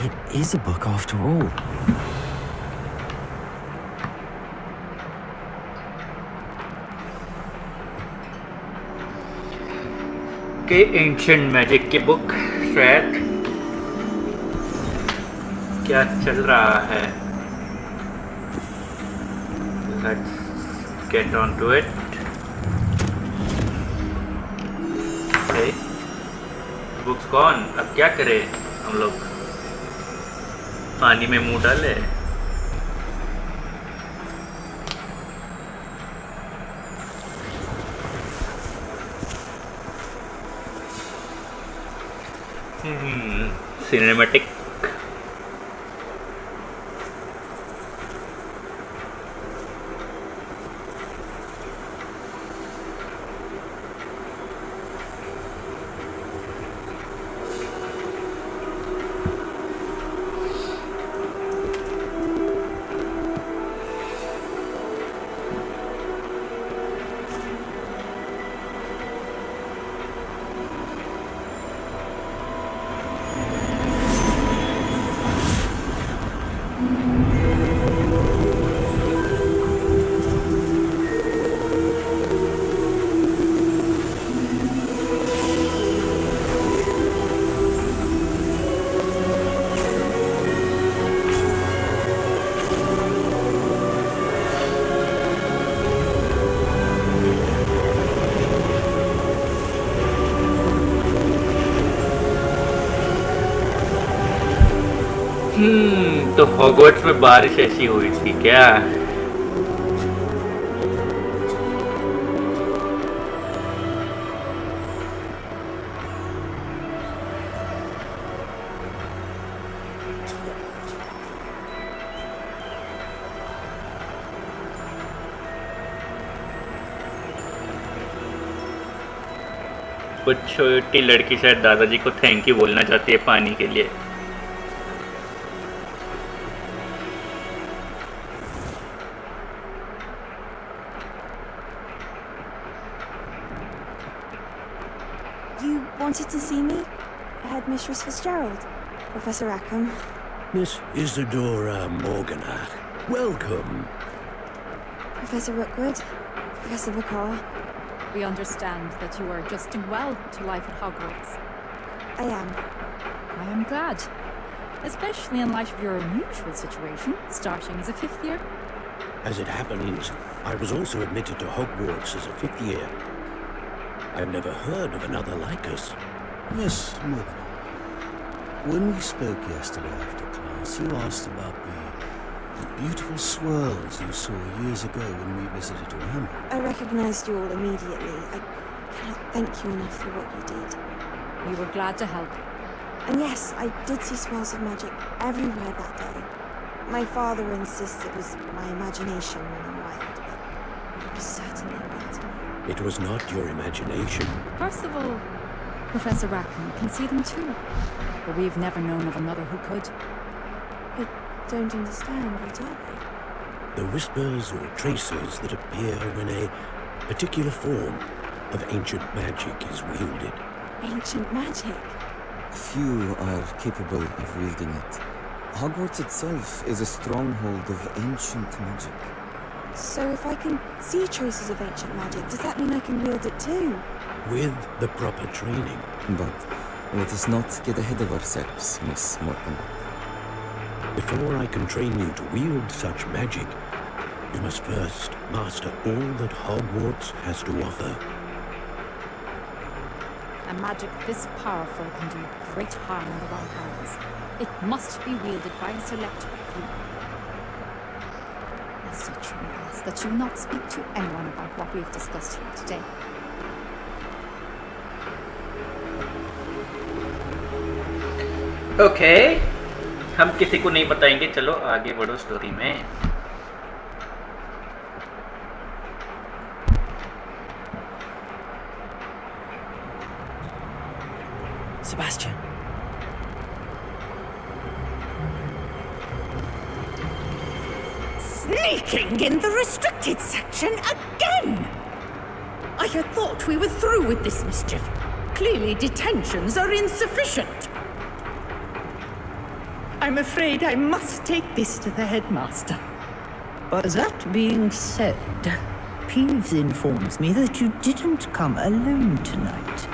It is a book after all. के ancient magic की book शायद क्या चल रहा है let's get on to it books कौन अब क्या करें हम लोग पानी में मुंह डाले सिनेमैटिक तो हॉगवर्ट्स में बारिश ऐसी हुई थी क्या वो छोटी लड़की शायद दादाजी को थैंक यू बोलना चाहती है पानी के लिए Wanted to see me? Headmistress Fitzgerald? Professor Rackham? Miss Isadora Morganach, welcome. Professor Rookwood? Professor Bakar? We understand that you are adjusting well to life at Hogwarts. I am. I am glad. Especially in light of your unusual situation, starting as a 5th year. As it happens, I was also admitted to Hogwarts as a 5th year. I've never heard of another like us. Miss Morgan, when we spoke yesterday after class, you asked about the beautiful swirls you saw years ago when we visited your hamlet. I recognized you all immediately. I cannot thank you enough for what you did. We were glad to help. And yes, I did see swirls of magic everywhere that day. My father insists it was my imagination running wild, but it was certainly right to me. It was not your imagination. Percival, Professor Rackham can see them too. But we've never known of another who could. I don't understand. What are they? The whispers or tracers that appear when a particular form of ancient magic is wielded. Ancient magic? Few are capable of wielding it. Hogwarts itself is a stronghold of ancient magic. So if I can see traces of ancient magic, does that mean I can wield it too? With the proper training. But let us not get ahead of ourselves, Miss Morgan. Before I can train you to wield such magic, you must first master all that Hogwarts has to offer. A magic this powerful can do great harm in the wrong hands. It must be wielded by a select few. As such, we ask that you not speak to anyone about what we've discussed here today. Okay, हम किसी को नहीं बताएंगे। चलो आगे बढ़ो story में। Sebastian. Sneaking in the restricted section again! I had thought we were through with this mischief. Clearly detentions are insufficient. I'm afraid I must take this to the headmaster. But that being said, Peeves informs me that you didn't come alone tonight.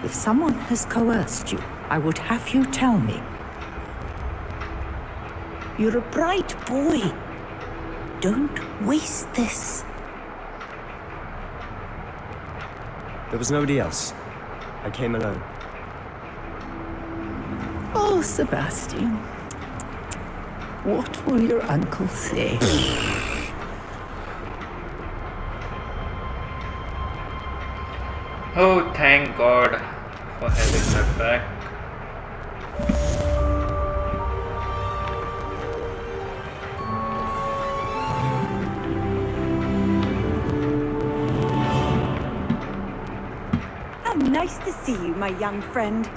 If someone has coerced you, I would have you tell me. You're a bright boy. Don't waste this. There was nobody else. I came alone. Oh, Sebastian. What will your uncle say? Oh, thank God for having her back. How nice to see you, my young friend.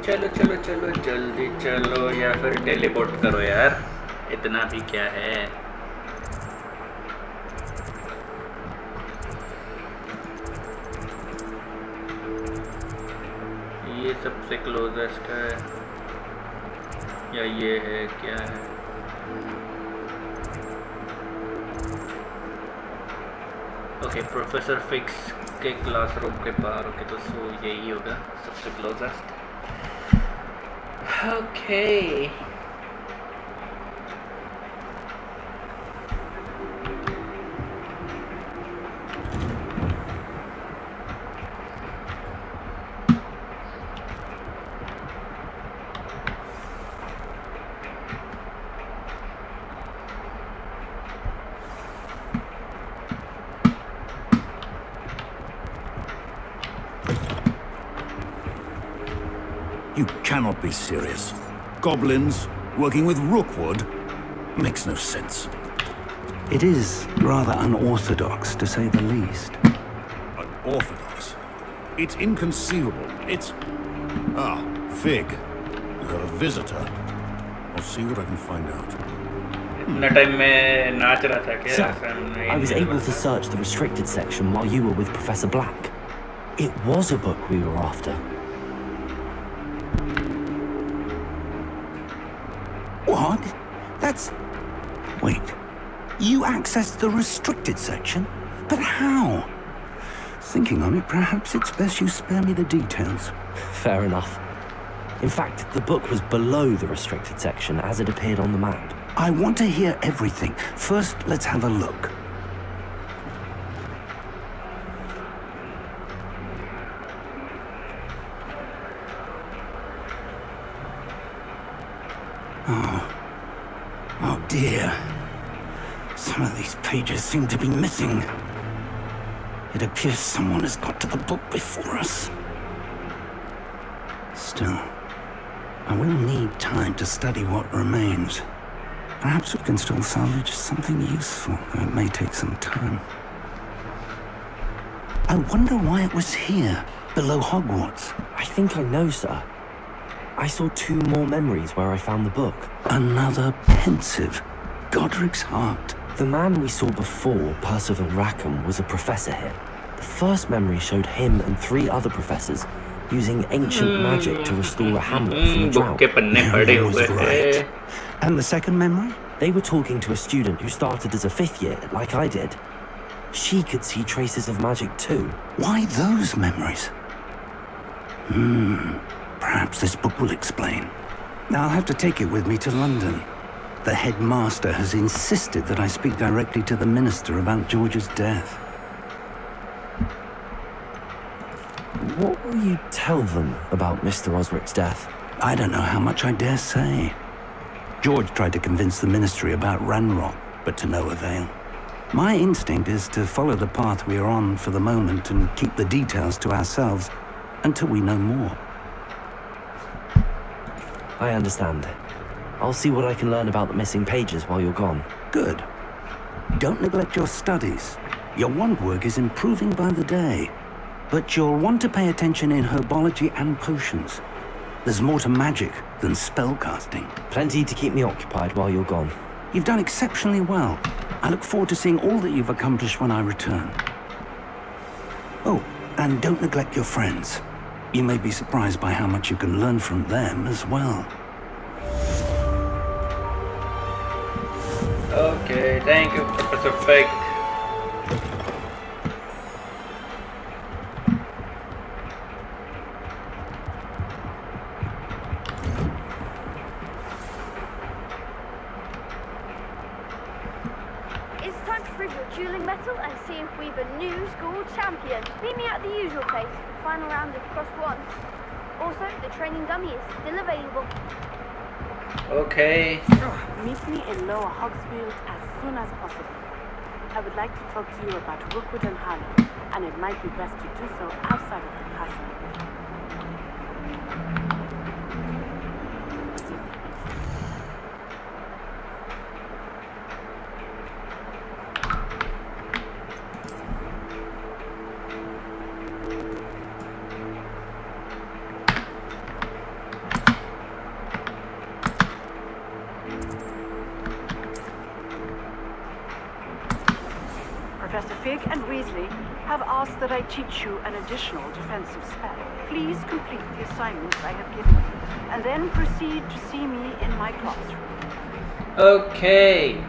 चलो चलो चलो जल्दी चलो, या फिर teleport करो यार, इतना भी क्या है। ये सबसे क्लोजेस्ट है या ये है, क्या है? ओके, प्रोफेसर फिक्स के क्लासरूम के बाहर। ओके, तो सो यही होगा सबसे closest. Okay You cannot be serious. Goblins working with Rookwood makes no sense. It is rather unorthodox, to say the least. Unorthodox? It's inconceivable. It's... Ah, Fig. You have a visitor. I'll see what I can find out. Sir, I was able to search the restricted section while you were with Professor Black. It was a book we were after. What? That's... Wait. You accessed the restricted section? But how? Thinking on it, perhaps it's best you spare me the details. Fair enough. In fact, the book was below the restricted section as it appeared on the map. I want to hear everything. First, let's have a look. dear. Some of these pages seem to be missing. It appears someone has got to the book before us. Still, I will need time to study what remains. Perhaps we can still salvage something useful, though it may take some time. I wonder why it was here, below Hogwarts. I think I know, sir. I saw 2 more memories where I found the book. Another pensive. Godric's heart. The man we saw before, Percival Rackham, was a professor here. The first memory showed him and 3 other professors using ancient magic to restore a hamlet from a drought. Was right. And the second memory? They were talking to a student who started as a 5th year, like I did. She could see traces of magic too. Why those memories? Perhaps this book will explain. I'll have to take it with me to London. The headmaster has insisted that I speak directly to the minister about George's death. What will you tell them about Mr. Osric's death? I don't know how much I dare say. George tried to convince the ministry about Ranrock, but to no avail. My instinct is to follow the path we are on for the moment and keep the details to ourselves until we know more. I understand. I'll see what I can learn about the missing pages while you're gone. Good. Don't neglect your studies. Your wand work is improving by the day. But you'll want to pay attention in herbology and potions. There's more to magic than spellcasting. Plenty to keep me occupied while you're gone. You've done exceptionally well. I look forward to seeing all that you've accomplished when I return. Oh, and don't neglect your friends. You may be surprised by how much you can learn from them as well. Okay, thank you, Professor Fig. It's time to prove your dueling mettle and see if we've a new school champion. Meet me at the usual place for the final round of Cross 1. Also, the training dummy is still available. Okay. Meet me in Lower Hogsfield as soon as possible. I would like to talk to you about Rookwood and Harlow, and it might be best to do so outside of the castle. Professor Fig and Weasley have asked that I teach you an additional defensive spell. Please complete the assignments I have given you, and then proceed to see me in my classroom. Okay.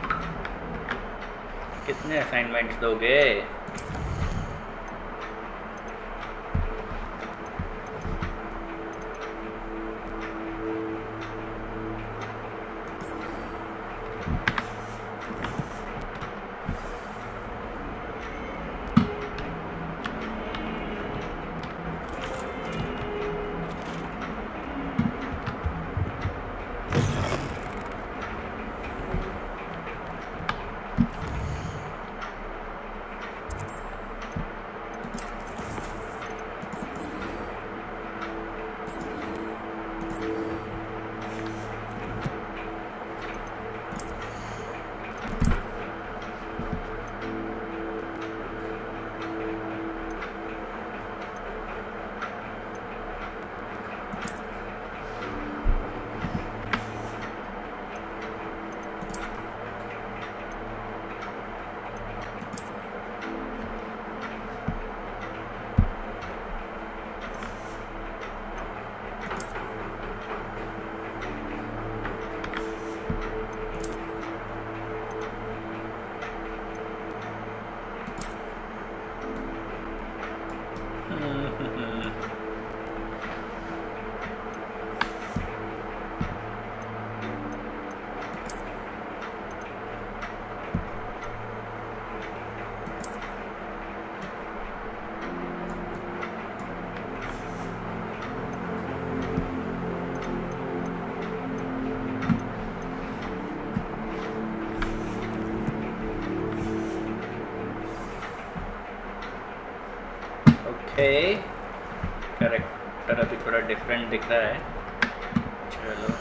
कितने assignments दोगे? Character अभी थोड़ा different दिख रहा है. चलो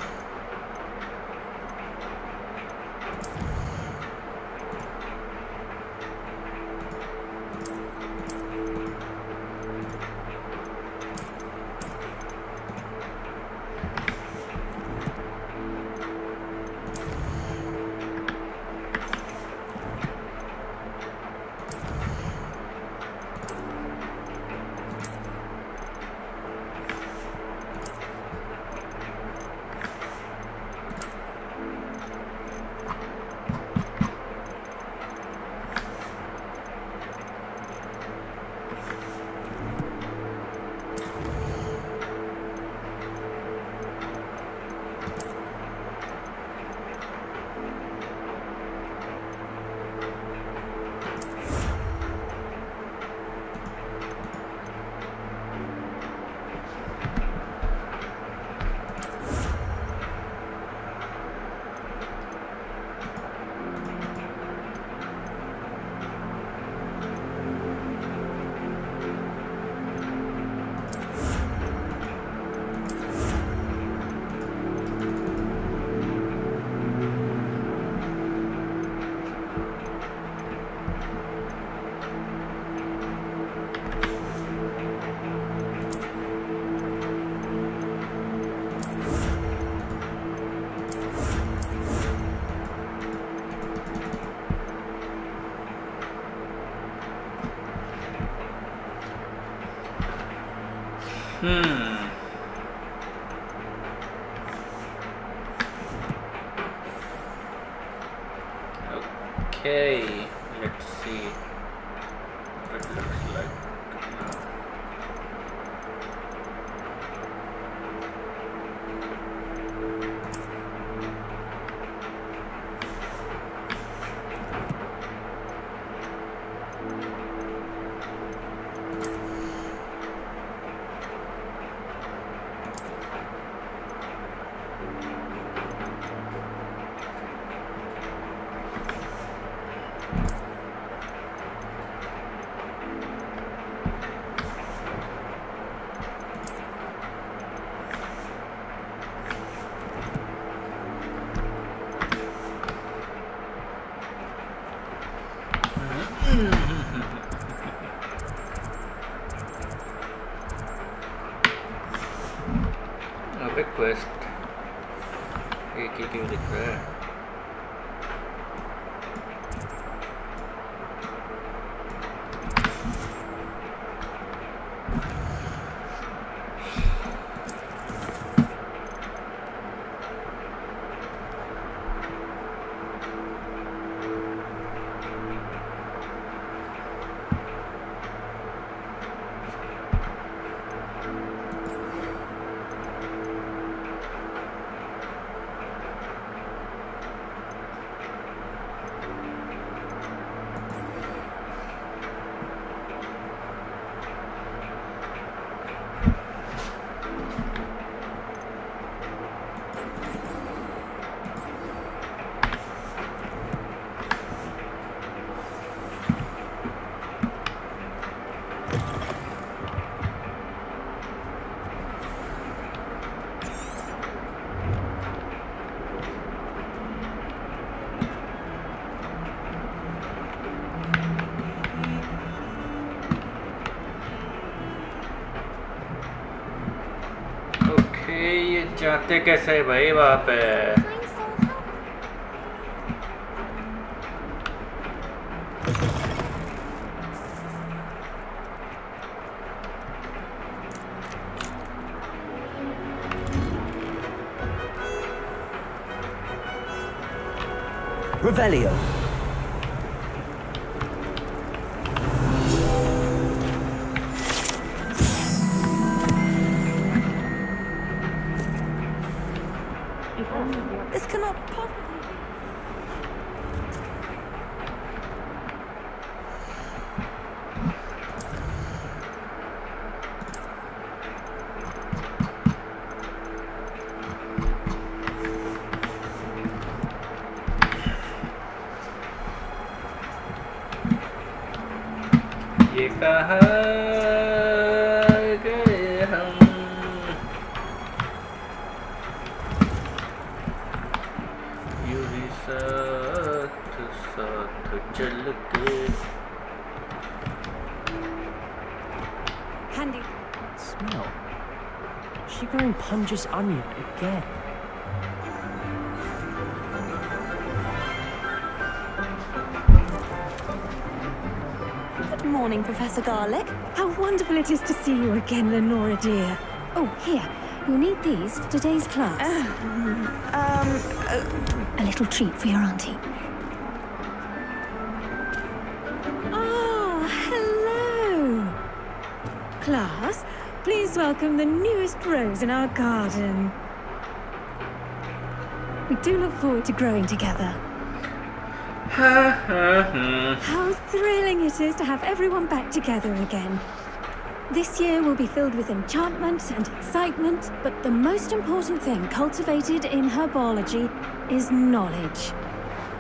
Okay, let's see what it looks like now. Request एक ही क्यों दिख रहा है? ये जाते कैसे है भाई वहाँ पे? Revelio. This cannot possibly... ये कहा चल के Handy. Smell. Sugar and Punja's onion again. Good morning, Professor Garlic. How wonderful it is to see you again, Lenora dear. Oh, here. You'll need these for today's class. A little treat for your auntie. Ah, hello. Class, please welcome the newest rose in our garden. We do look forward to growing together. How thrilling it is to have everyone back together again. This year will be filled with enchantment and excitement, But the most important thing cultivated in herbology is knowledge.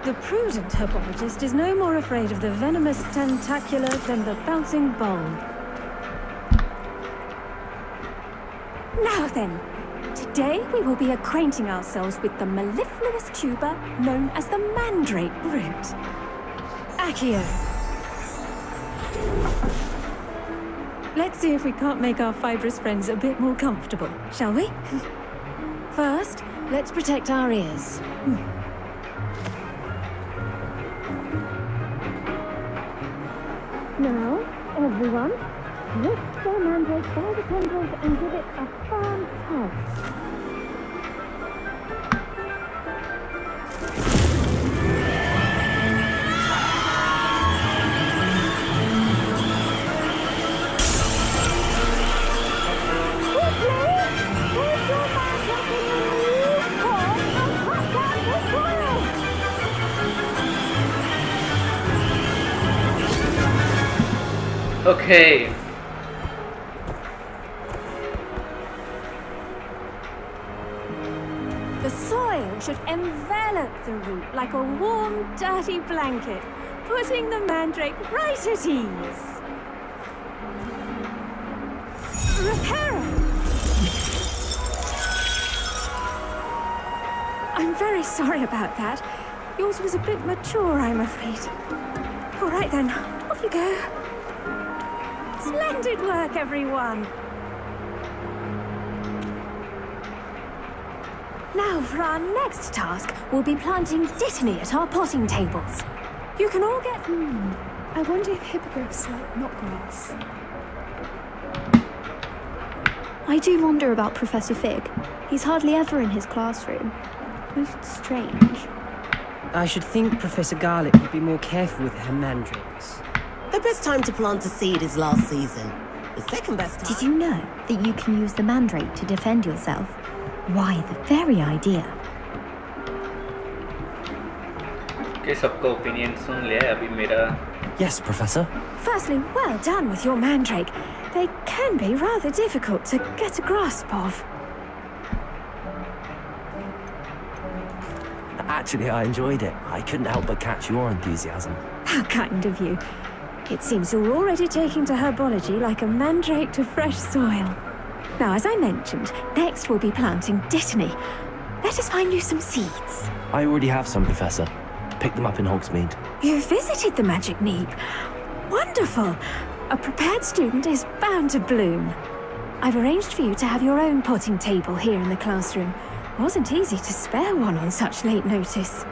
the prudent herbologist is no more afraid of the venomous tentacular than the bouncing bulb. Now then, today we will be acquainting ourselves with the mellifluous tuber known as the mandrake root. Accio. Let's see if we can't make our fibrous friends a bit more comfortable, shall we? First, let's protect our ears. Now, everyone, lift the mandrake by the tendrils and give it a firm tug. Okay. The soil should envelop the root like a warm, dirty blanket, putting the mandrake right at ease. Reparo! I'm very sorry about that. Yours was a bit mature, I'm afraid. All right then, off you go. Splendid work, everyone! Now, for our next task, we'll be planting dittany at our potting tables. You can all get... I wonder if hippogriffs like knotgrass. I do wonder about Professor Fig. He's hardly ever in his classroom. Most strange. I should think Professor Garlic would be more careful with her mandrakes. The best time to plant a seed is last season. The second best time... Did you know that you can use the mandrake to defend yourself? Why, the very idea. Okay, सबका opinion सुन लिया अभी मेरा. Yes, Professor. Firstly, well done with your mandrake. They can be rather difficult to get a grasp of. Actually, I enjoyed it. I couldn't help but catch your enthusiasm. How kind of you. It seems you're already taking to herbology like a mandrake to fresh soil. Now, as I mentioned, next we'll be planting dittany. Let us find you some seeds. I already have some, Professor. Picked them up in Hogsmeade. You visited the Magic Neep. Wonderful. A prepared student is bound to bloom. I've arranged for you to have your own potting table here in the classroom. Wasn't easy to spare one on such late notice.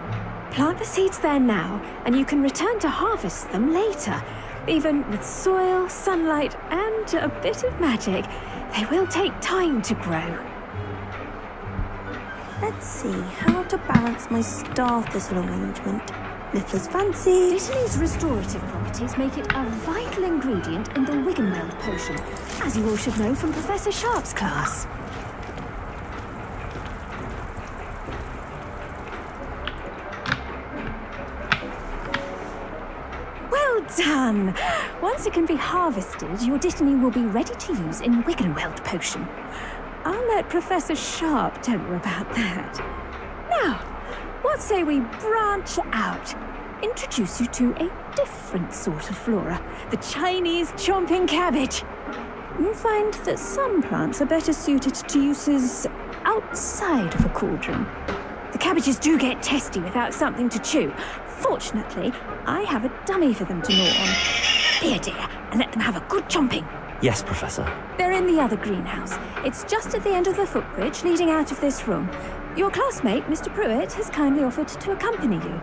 Plant the seeds there now, and you can return to harvest them later. Even with soil, sunlight, and a bit of magic, they will take time to grow. Let's see how to balance my star thistle arrangement. Niffler's fancy. Dittany's restorative properties make it a vital ingredient in the Wiggenweld potion, as you all should know from Professor Sharp's class. Well done! Once it can be harvested, your dittany will be ready to use in Wiggenweld potion. I'll let Professor Sharp tell you about that. Now, what say we branch out? Introduce you to a different sort of flora, the Chinese chomping cabbage. You'll find that some plants are better suited to uses outside of a cauldron. The cabbages do get testy without something to chew. Fortunately, I have a dummy for them to gnaw on. Here, dear, and let them have a good chomping. Yes, Professor. They're in the other greenhouse. It's just at the end of the footbridge leading out of this room. Your classmate, Mr. Pruitt, has kindly offered to accompany you.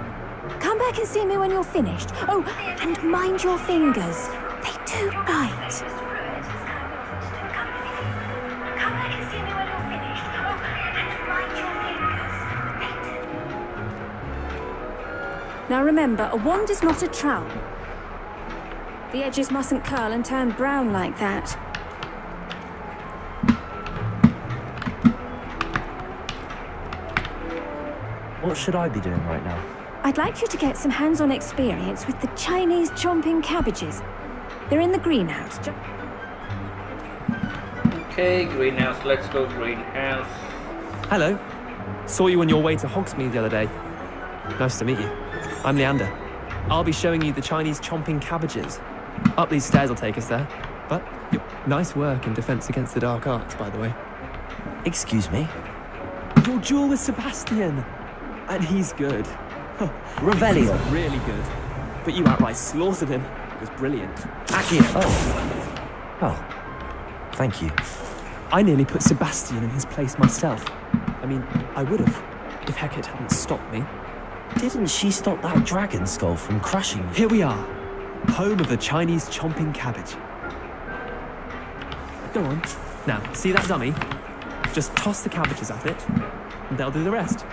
Come back and see me when you're finished. Oh, and mind your fingers. They do bite. Now remember, a wand is not a trowel. The edges mustn't curl and turn brown like that. What should I be doing right now? I'd like you to get some hands-on experience with the Chinese chomping cabbages. They're in the greenhouse. Okay, greenhouse. Let's go greenhouse. Hello. Saw you on your way to Hogsmeade the other day. Nice to meet you. I'm Leander. I'll be showing you the Chinese chomping cabbages. Up these stairs will take us there. But nice work in Defense Against the Dark Arts, by the way. Excuse me? Your duel with Sebastian. And he's good. Revelio. He's really good. But you outright slaughtered him. It was brilliant. Accio. Oh, thank you. I nearly put Sebastian in his place myself. I mean, I would have, if Hecate hadn't stopped me. Didn't she stop that dragon skull from crushing you? Here we are, home of the Chinese chomping cabbage. Go on. Now, see that dummy? Just toss the cabbages at it, and they'll do the rest.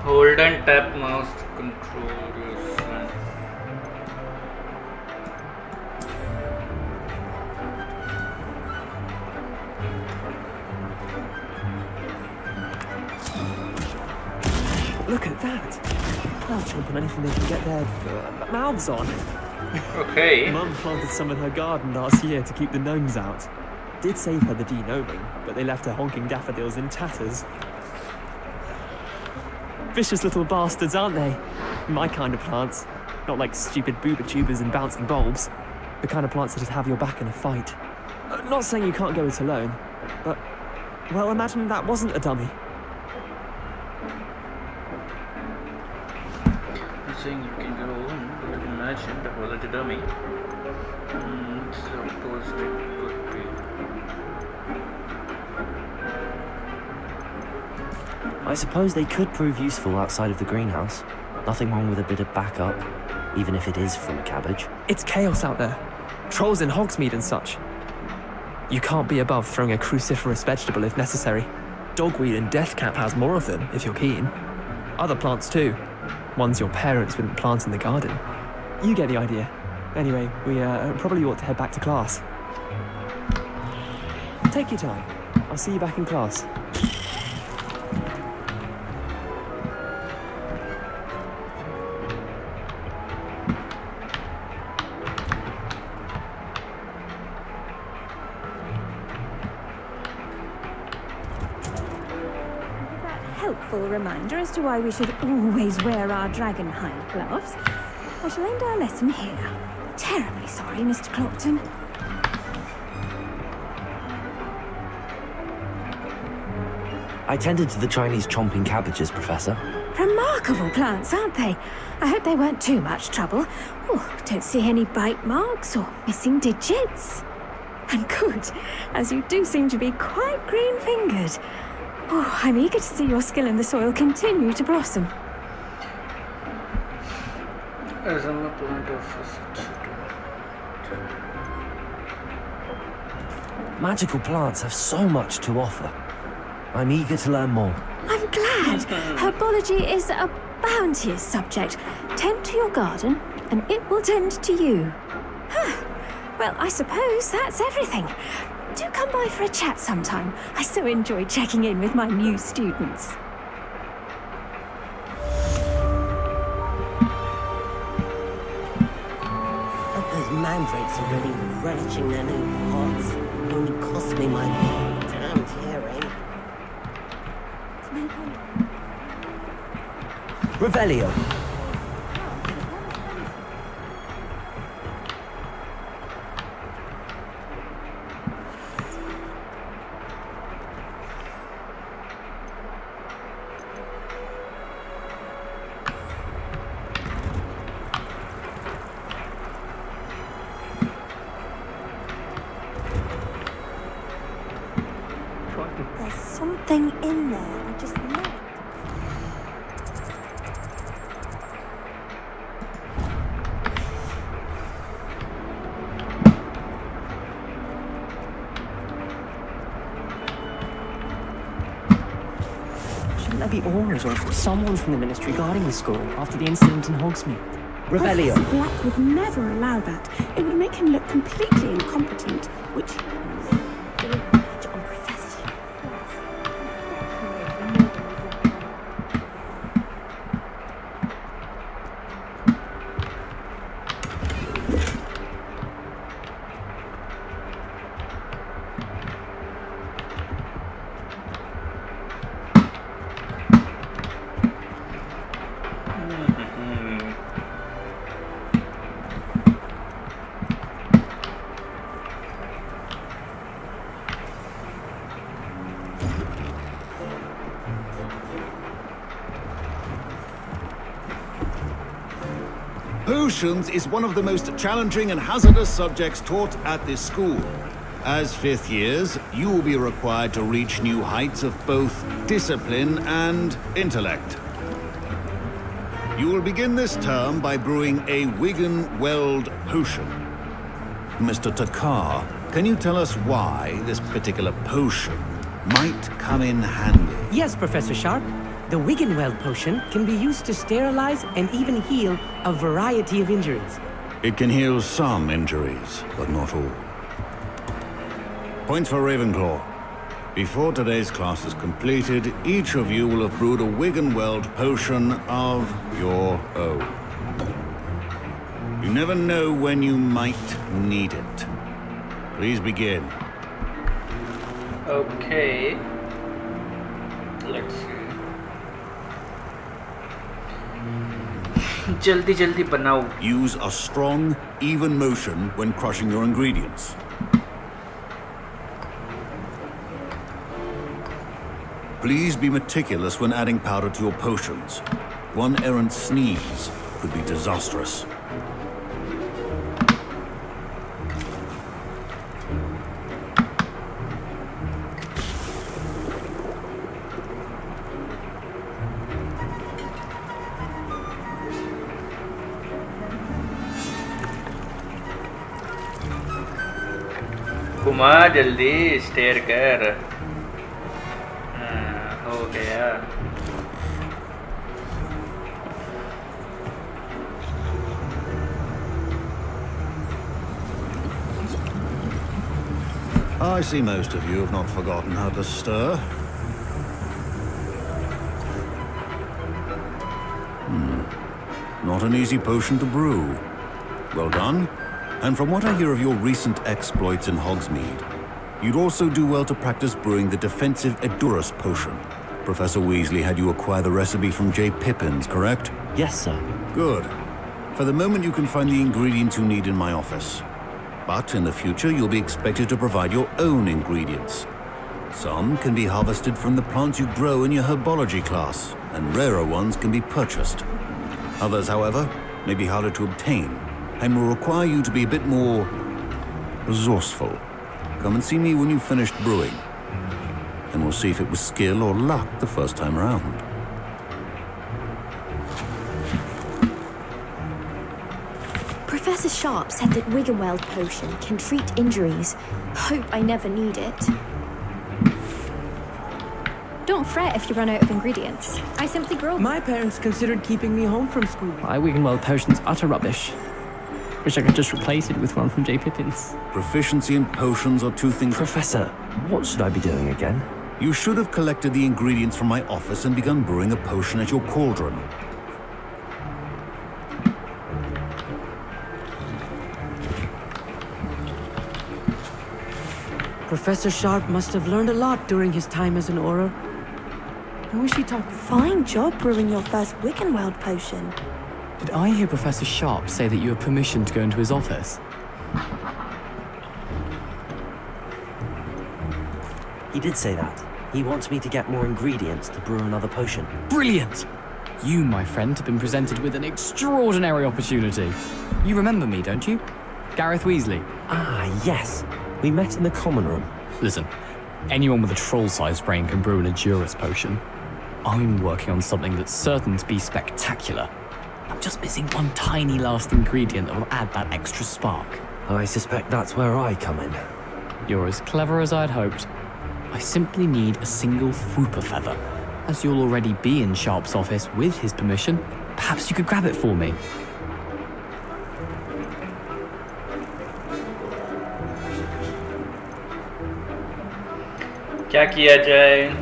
Hold and tap mouse to control your son. Look at that. They'll chomp on anything they can get their mouths on. Okay. Mum planted some in her garden last year to keep the gnomes out. Did save her the de-gnoming, but they left her honking daffodils in tatters. Vicious little bastards, aren't they? My kind of plants. Not like stupid booba tubers and bouncing bulbs. The kind of plants that'd have your back in a fight. Not saying you can't go it alone, but, well, imagine that wasn't a dummy. I'm saying you can go on, but imagine that wasn't a dummy. Suppose it could be. I suppose they could prove useful outside of the greenhouse. Nothing wrong with a bit of backup, even if it is from a cabbage. It's chaos out there. Trolls in Hogsmeade and such. You can't be above throwing a cruciferous vegetable if necessary. Dogweed and deathcap has more of them, if you're keen. Other plants too. Ones your parents wouldn't plant in the garden. You get the idea. Anyway, we probably ought to head back to class. Take your time. I'll see you back in class. Helpful reminder as to why we should always wear our dragon hide gloves. I shall end our lesson here. Terribly sorry, Mr. Clopton. I tended to the Chinese chomping cabbages, Professor. Remarkable plants, aren't they? I hope they weren't too much trouble. Oh, don't see any bite marks or missing digits. And good, as you do seem to be quite green-fingered. Oh, I'm eager to see your skill in the soil continue to blossom. As I'm a plant of Magical plants have so much to offer. I'm eager to learn more. I'm glad. Herbology is a bounteous subject. Tend to your garden, and it will tend to you. Well, I suppose that's everything. Do come by for a chat sometime. I so enjoy checking in with my new students. Those mandrakes are really relishing their new pots. Only cost me my damn hearing. Revelio. There's something in there. I just know it. Shouldn't there be orders or someone from the ministry guarding the school after the incident in Hogsmeade? Revelio. Professor Black would never allow that. It would make him look completely incompetent, which... Potions is one of the most challenging and hazardous subjects taught at this school. As fifth years, you will be required to reach new heights of both discipline and intellect. You will begin this term by brewing a Wigan-Weld potion. Mr. Takar, can you tell us why this particular potion might come in handy? Yes, Professor Sharp. The Wigan-Weld potion can be used to sterilize and even heal a variety of injuries. It can heal some injuries, but not all. Points for Ravenclaw. Before today's class is completed, each of you will have brewed a Wigan-Weld potion of your own. You never know when you might need it. Please begin. Okay. Let's see. जल्दी जल्दी बनाओ. Use a strong, even motion when crushing your ingredients. Please be meticulous when adding powder to your potions. One errant sneeze could be disastrous. घुमा जल्दी stair कर. हो गया. I see most of you have not forgotten how to stir. Not an easy potion to brew. Well done. And from what I hear of your recent exploits in Hogsmeade, you'd also do well to practice brewing the defensive Edurus potion. Professor Weasley had you acquire the recipe from J. Pippins, correct? Yes, sir. Good. For the moment, you can find the ingredients you need in my office. But in the future, you'll be expected to provide your own ingredients. Some can be harvested from the plants you grow in your herbology class, and rarer ones can be purchased. Others, however, may be harder to obtain, and will require you to be a bit more resourceful. Come and see me when you've finished brewing, and we'll see if it was skill or luck the first time around. Professor Sharp said that Wigan-Weld potion can treat injuries. Hope I never need it. Don't fret if you run out of ingredients. I simply grow. My parents considered keeping me home from school. My Wigan-Weld potion's utter rubbish. Wish I could just replace it with one from J. Pippin's. Proficiency and potions are two things... Professor, what should I be doing again? You should have collected the ingredients from my office and begun brewing a potion at your cauldron. Professor Sharp must have learned a lot during his time as an Auror. I wish he taught... Fine job brewing your first Wiggenweld potion. Did I hear Professor Sharp say that you have permission to go into his office? He did say that. He wants me to get more ingredients to brew another potion. Brilliant! You, my friend, have been presented with an extraordinary opportunity. You remember me, don't you? Gareth Weasley. Ah, yes. We met in the common room. Listen, anyone with a troll-sized brain can brew an Edurus potion. I'm working on something that's certain to be spectacular. I'm just missing one tiny last ingredient that will add that extra spark. I suspect that's where I come in. You're as clever as I'd hoped. I simply need a single Fwooper feather. As you'll already be in Sharp's office with his permission, perhaps you could grab it for me. क्या किया जाए?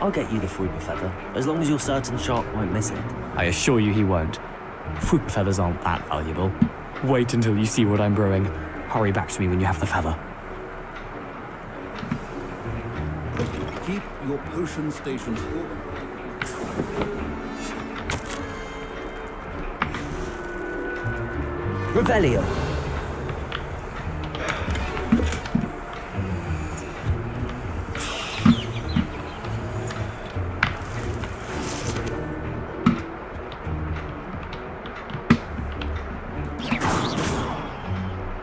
I'll get you the Fwooper feather, as long as you're certain Sharp won't miss it. I assure you he won't. Fwooper feathers aren't that valuable. Wait until you see what I'm brewing. Hurry back to me when you have the feather. Keep your potion stations open. Revelio.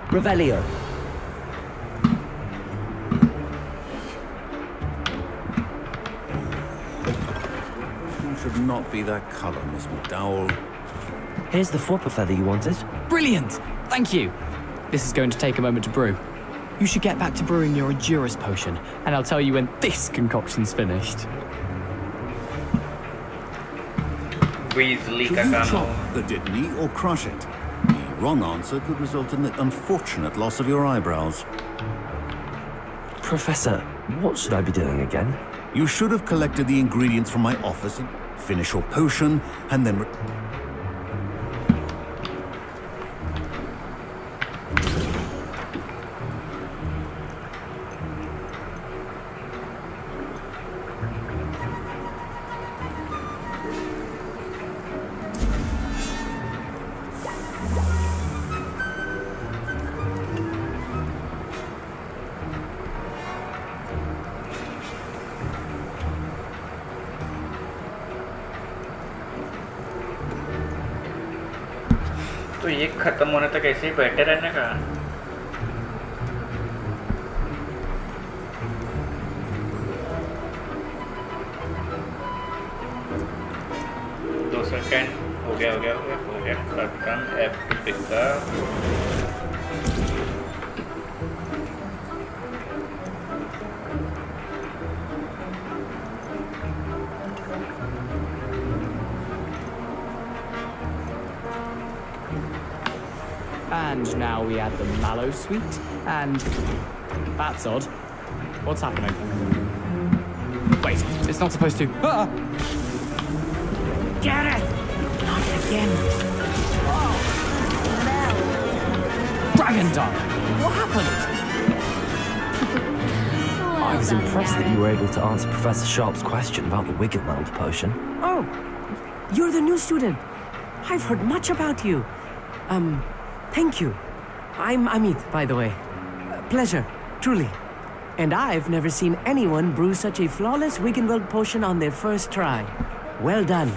Revelio. Should not be that color, Miss McDowell. Here's the Fwooper feather you wanted. Brilliant! Thank you! This is going to take a moment to brew. You should get back to brewing your Edurus potion, and I'll tell you when this concoction's finished. Weasley Should का you काम chop हो. the Diddney or crush it? The wrong answer could result in the unfortunate loss of your eyebrows. Professor, what should I be doing again? You should have collected the ingredients from my office and finish your potion, and then... तो ये खत्म होने तक ऐसे ही बैठे रहने का? दो सेकंड हो गया खत्म F2 पिक्का And now we add the mallow sweet, and... That's odd. What's happening? Wait, it's not supposed to... Ah! Gareth! Not again. Dragon Dog! What happened? I was impressed that you were able to answer Professor Sharp's question about the Wiggenweld potion. Oh, you're the new student. I've heard much about you. Thank you. I'm Amit, by the way. Pleasure, truly. And I've never seen anyone brew such a flawless Wiggenweld potion on their first try. Well done.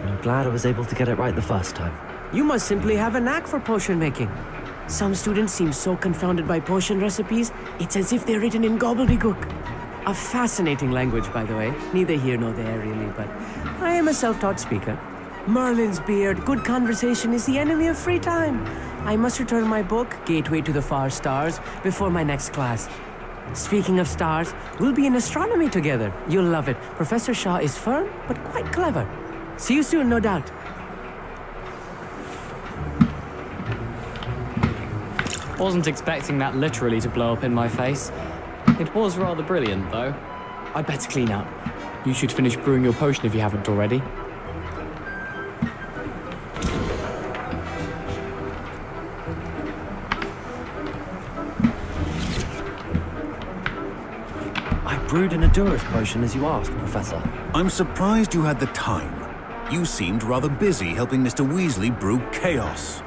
I'm glad I was able to get it right the first time. You must simply have a knack for potion making. Some students seem so confounded by potion recipes, it's as if they're written in gobbledygook. A fascinating language, by the way. Neither here nor there, really, but I am a self-taught speaker. Merlin's beard, good conversation is the enemy of free time. I must return my book, Gateway to the Far Stars, before my next class. Speaking of stars, we'll be in astronomy together. You'll love it. Professor Shaw is firm, but quite clever. See you soon, no doubt. Wasn't expecting that literally to blow up in my face. It was rather brilliant, though. I'd better clean up. You should finish brewing your potion if you haven't already. I brewed an Adurus potion as you asked, Professor. I'm surprised you had the time. You seemed rather busy helping Mr. Weasley brew chaos.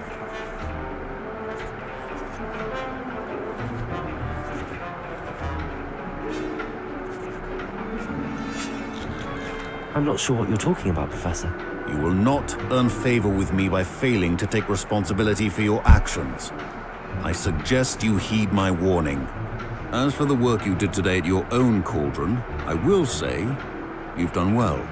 I'm not sure what you're talking about, Professor. You will not earn favor with me by failing to take responsibility for your actions. I suggest you heed my warning. As for the work you did today at your own cauldron, I will say you've done well.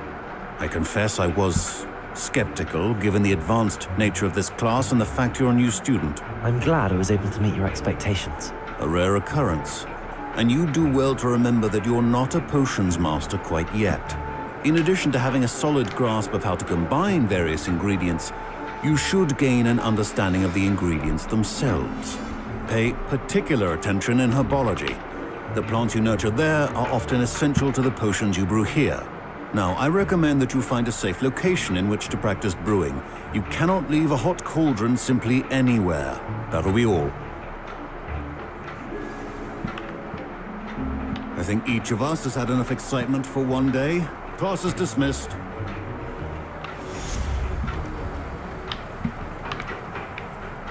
I confess I was skeptical given the advanced nature of this class and the fact you're a new student. I'm glad I was able to meet your expectations. A rare occurrence. And you do well to remember that you're not a potions master quite yet. In addition to having a solid grasp of how to combine various ingredients, you should gain an understanding of the ingredients themselves. Pay particular attention in herbology. The plants you nurture there are often essential to the potions you brew here. Now, I recommend that you find a safe location in which to practice brewing. You cannot leave a hot cauldron simply anywhere. That'll be all. I think each of us has had enough excitement for one day. Class is dismissed.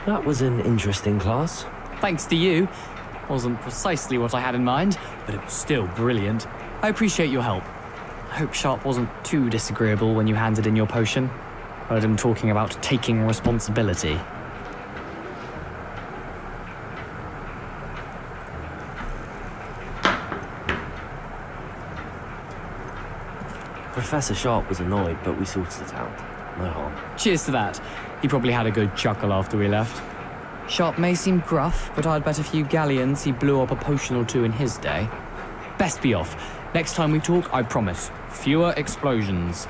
That was an interesting class. Thanks to you. Wasn't precisely what I had in mind, but it was still brilliant. I appreciate your help. I hope Sharp wasn't too disagreeable when you handed in your potion. Heard him talking about taking responsibility. Professor Sharp was annoyed, but we sorted it out. No harm. Cheers to that. He probably had a good chuckle after we left. Sharp may seem gruff, but I'd bet a few galleons he blew up a potion or two in his day. Best be off. Next time we talk, I promise, fewer explosions.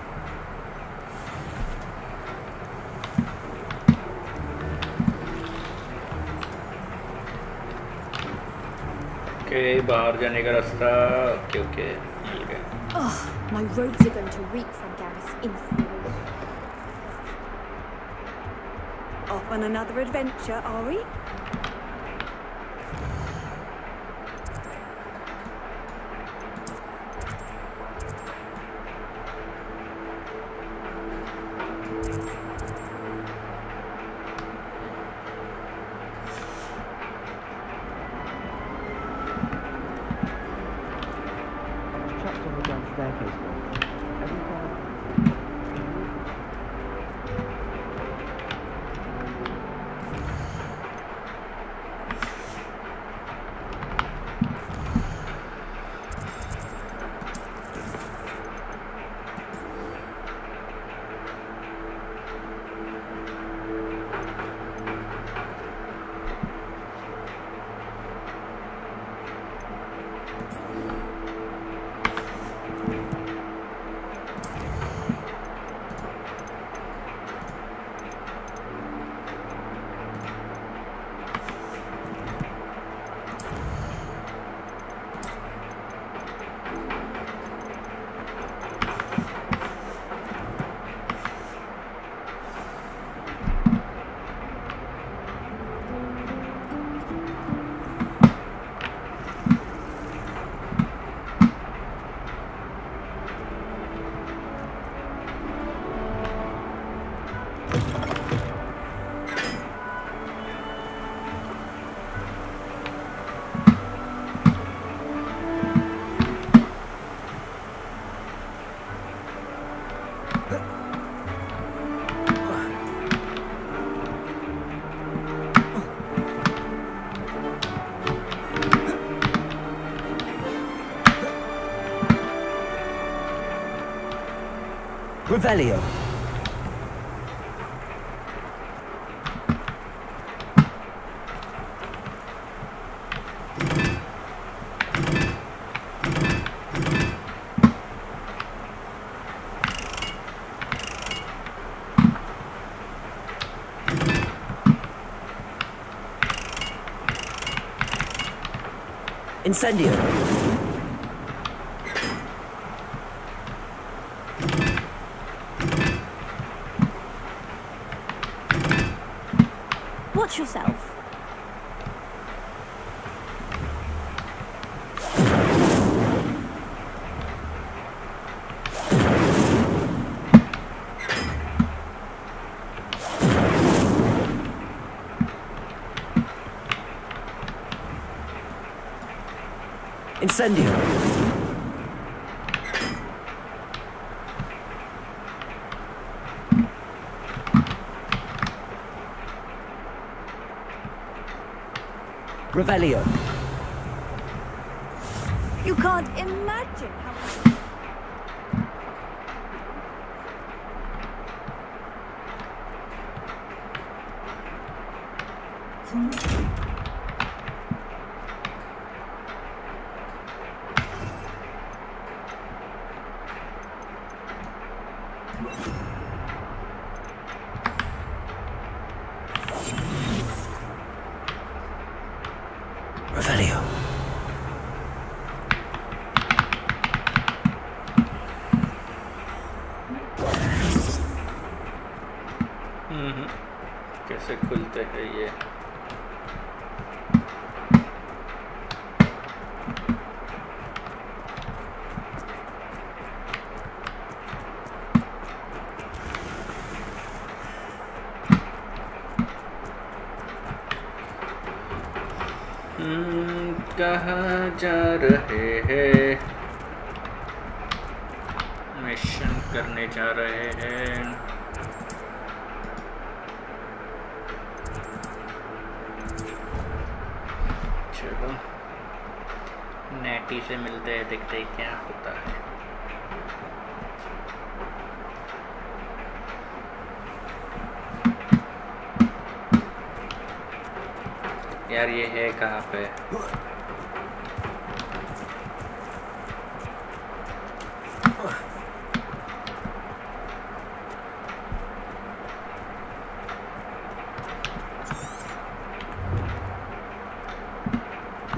Okay, बाहर जाने का रास्ता okay मिल गया. Ugh, my robes are going to reek from Gareth's inspiration. Off on another adventure, are we? Revelio. Incendio! Watch yourself. Incendio! Revelio! You can't imagine how... Revelio! कैसे खुलते हैं ये? कहाँ जा रहे हैं? मिशन करने जा रहे हैं। चलो नेटी से मिलते हैं, देखते हैं क्या होता है। यार ये है कहाँ पे?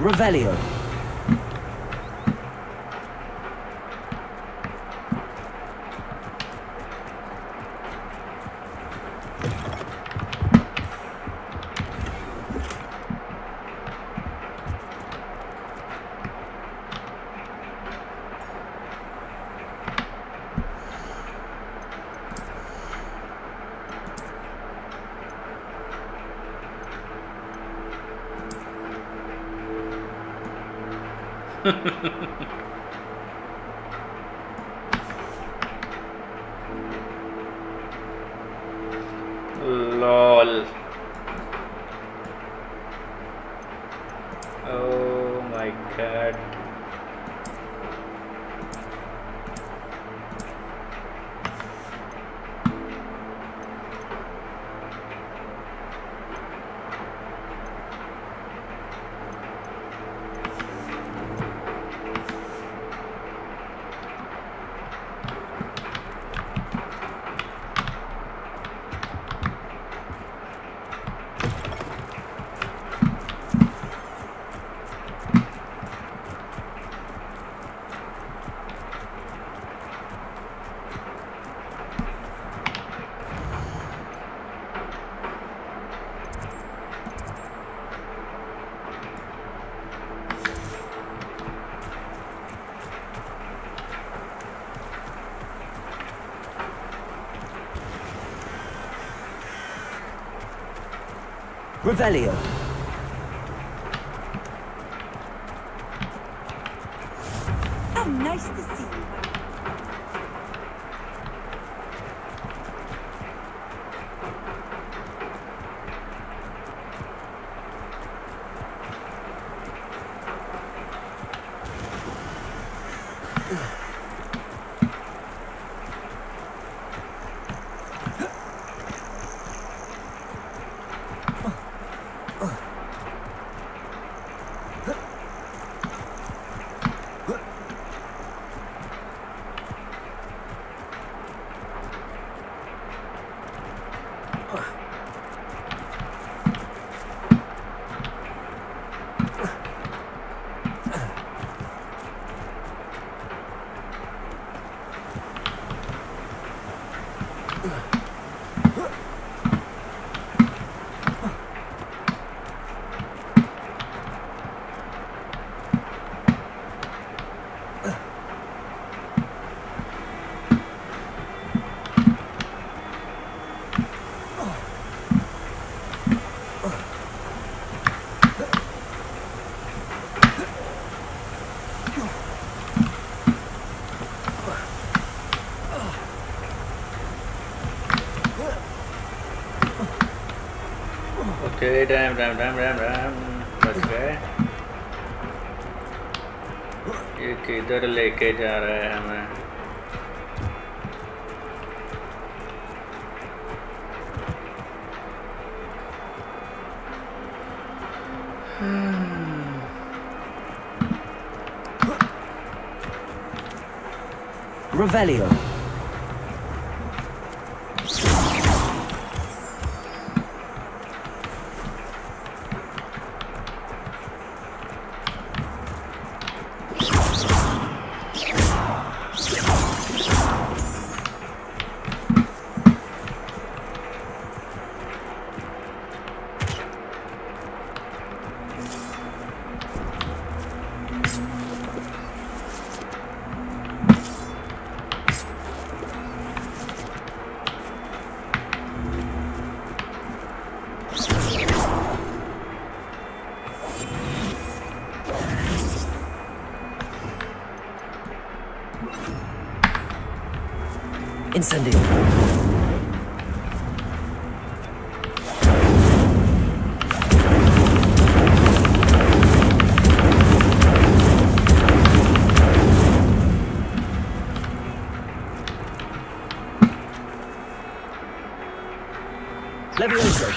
Revelio! LOL. Oh my god. Revelio! How nice to see you. चलिए राम राम राम राम राम बच गए। ये किधर लेके जा रहा है हमें? Revelio. Incendio. Levioso.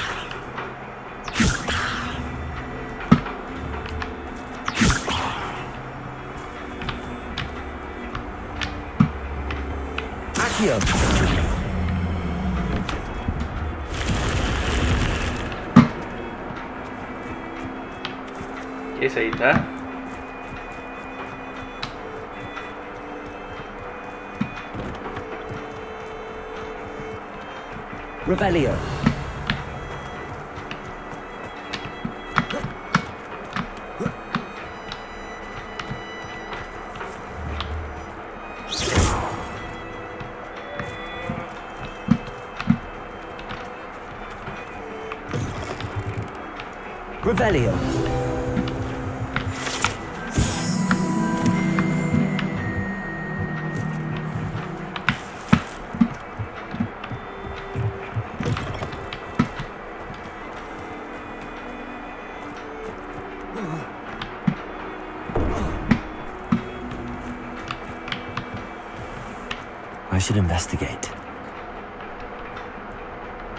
Accio. ये सही था। Revelio. Revelio. I should investigate.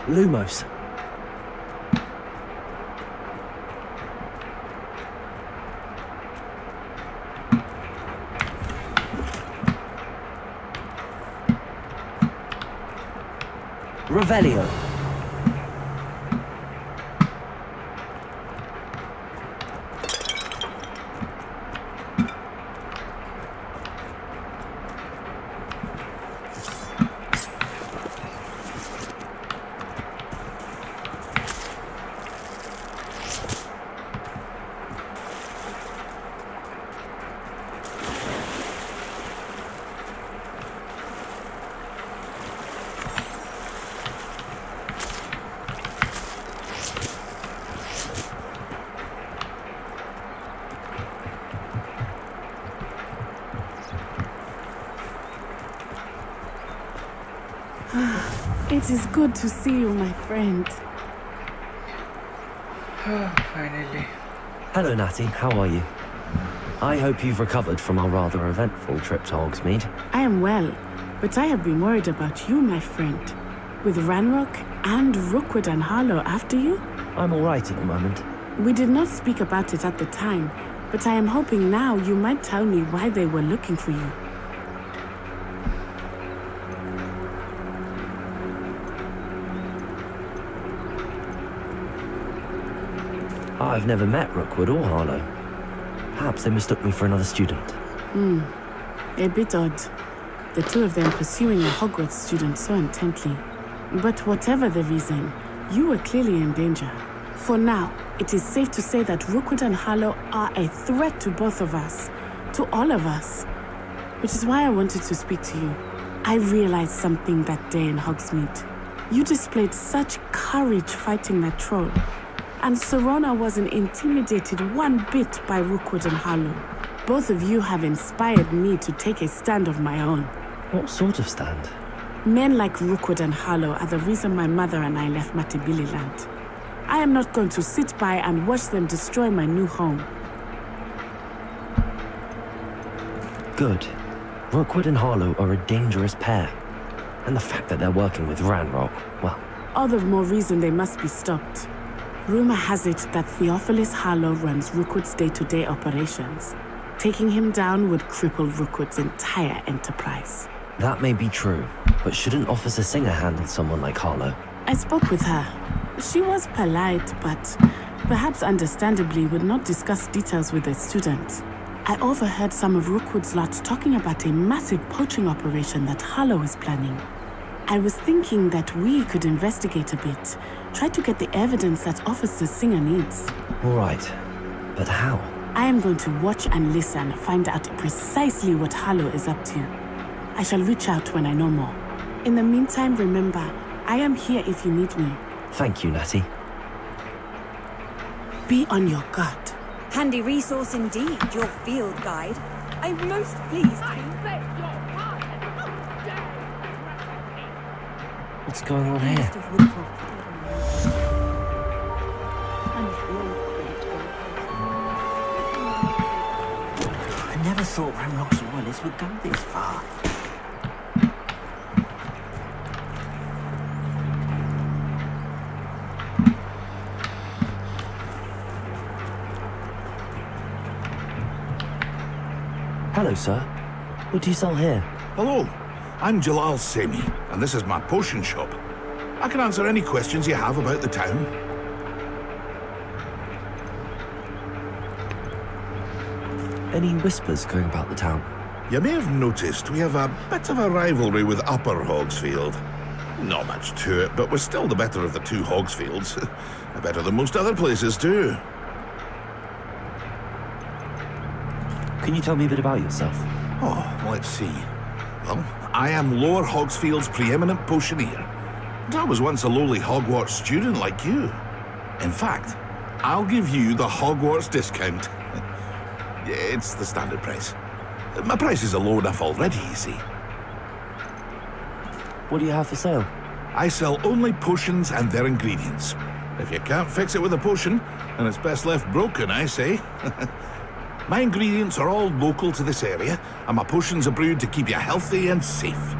Lumos. Revelio. It is good to see you, my friend. Finally. Hello, Natty. How are you? I hope you've recovered from our rather eventful trip to Hogsmeade. I am well, but I have been worried about you, my friend. With Ranrock and Rookwood and Harlow after you? I'm all right at the moment. We did not speak about it at the time, but I am hoping now you might tell me why they were looking for you. I've never met Rookwood or Harlow. Perhaps they mistook me for another student. A bit odd. The two of them pursuing a Hogwarts student so intently. But whatever the reason, you were clearly in danger. For now, it is safe to say that Rookwood and Harlow are a threat to both of us. To all of us. Which is why I wanted to speak to you. I realized something that day in Hogsmeade. You displayed such courage fighting that troll. And Serona wasn't intimidated one bit by Rookwood and Harlow. Both of you have inspired me to take a stand of my own. What sort of stand? Men like Rookwood and Harlow are the reason my mother and I left Matibili land. I am not going to sit by and watch them destroy my new home. Good. Rookwood and Harlow are a dangerous pair. And the fact that they're working with Ranrock, well... All the more reason they must be stopped. Rumor has it that Theophilus Harlow runs Rookwood's day-to-day operations. Taking him down would cripple Rookwood's entire enterprise. That may be true, but shouldn't Officer Singer handle someone like Harlow? I spoke with her. She was polite, but perhaps understandably would not discuss details with a student. I overheard some of Rookwood's lot talking about a massive poaching operation that Harlow is planning. I was thinking that we could investigate a bit, try to get the evidence that Officer Singer needs. All right, but how? I am going to watch and listen, find out precisely what Harlow is up to. I shall reach out when I know more. In the meantime, remember, I am here if you need me. Thank you, Natty. Be on your guard. Handy resource indeed, your field guide. I'm most pleased. What's going on here? I never thought Ranrock's royalists would go this far. Hello, sir. What do you sell here? Hello, I'm Jalal Semi, and this is my potion shop. I can answer any questions you have about the town. Any whispers going about the town? You may have noticed we have a bit of a rivalry with Upper Hogsfield. Not much to it, but we're still the better of the two Hogsfields. Better than most other places, too. Can you tell me a bit about yourself? Oh, let's see. Well, I am Lower Hogsfield's preeminent potioneer. And I was once a lowly Hogwarts student like you. In fact, I'll give you the Hogwarts discount. It's the standard price. My prices are low enough already, you see. What do you have for sale? I sell only potions and their ingredients. If you can't fix it with a potion, then it's best left broken, I say. My ingredients are all local to this area, and my potions are brewed to keep you healthy and safe.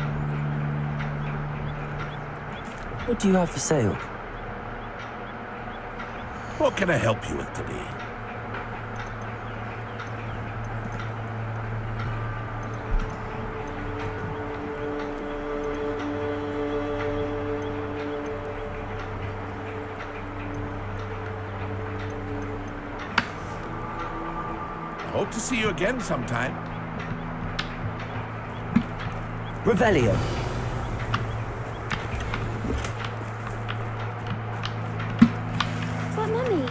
What do you have for sale? What can I help you with today? Hope to see you again sometime. Revelio. But Mummy...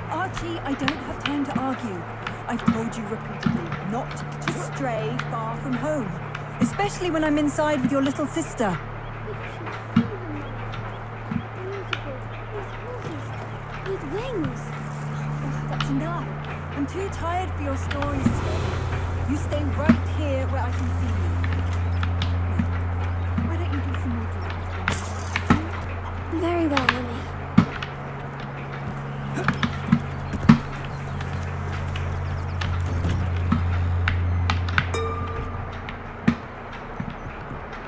Archie, I don't have time to argue. I've told you repeatedly not to stray far from home. Especially when I'm inside with your little sister. With wings. That's enough. I'm too tired for your stories today. You stay right here where I can see you. Why don't you do some more drawing? Very well, Mummy.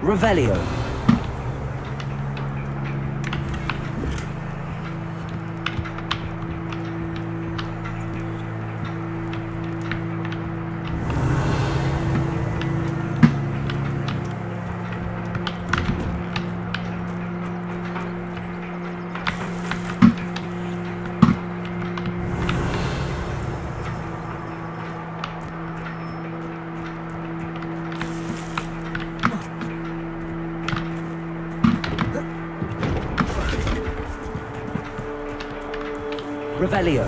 Revelio. Revelio.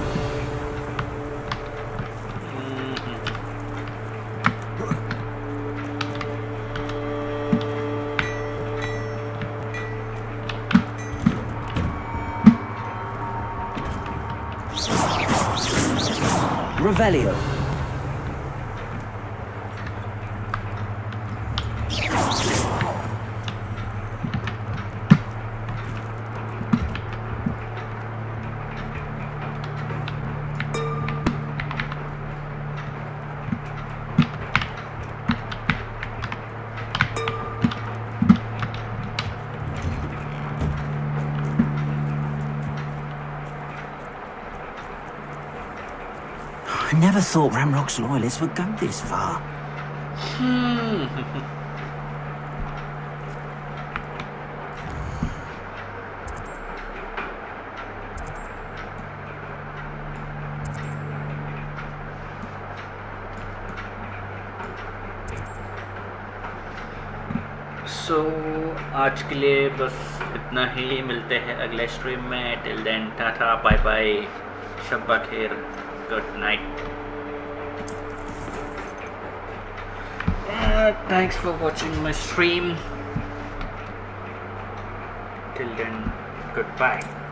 Revelio. I never thought Ramrock's loyalists would go this far. सो आज के लिए बस इतना ही, मिलते हैं अगले stream में। Till then tata bye bye, शब्बा खैर, good night. Thanks for watching my stream. Till then, goodbye.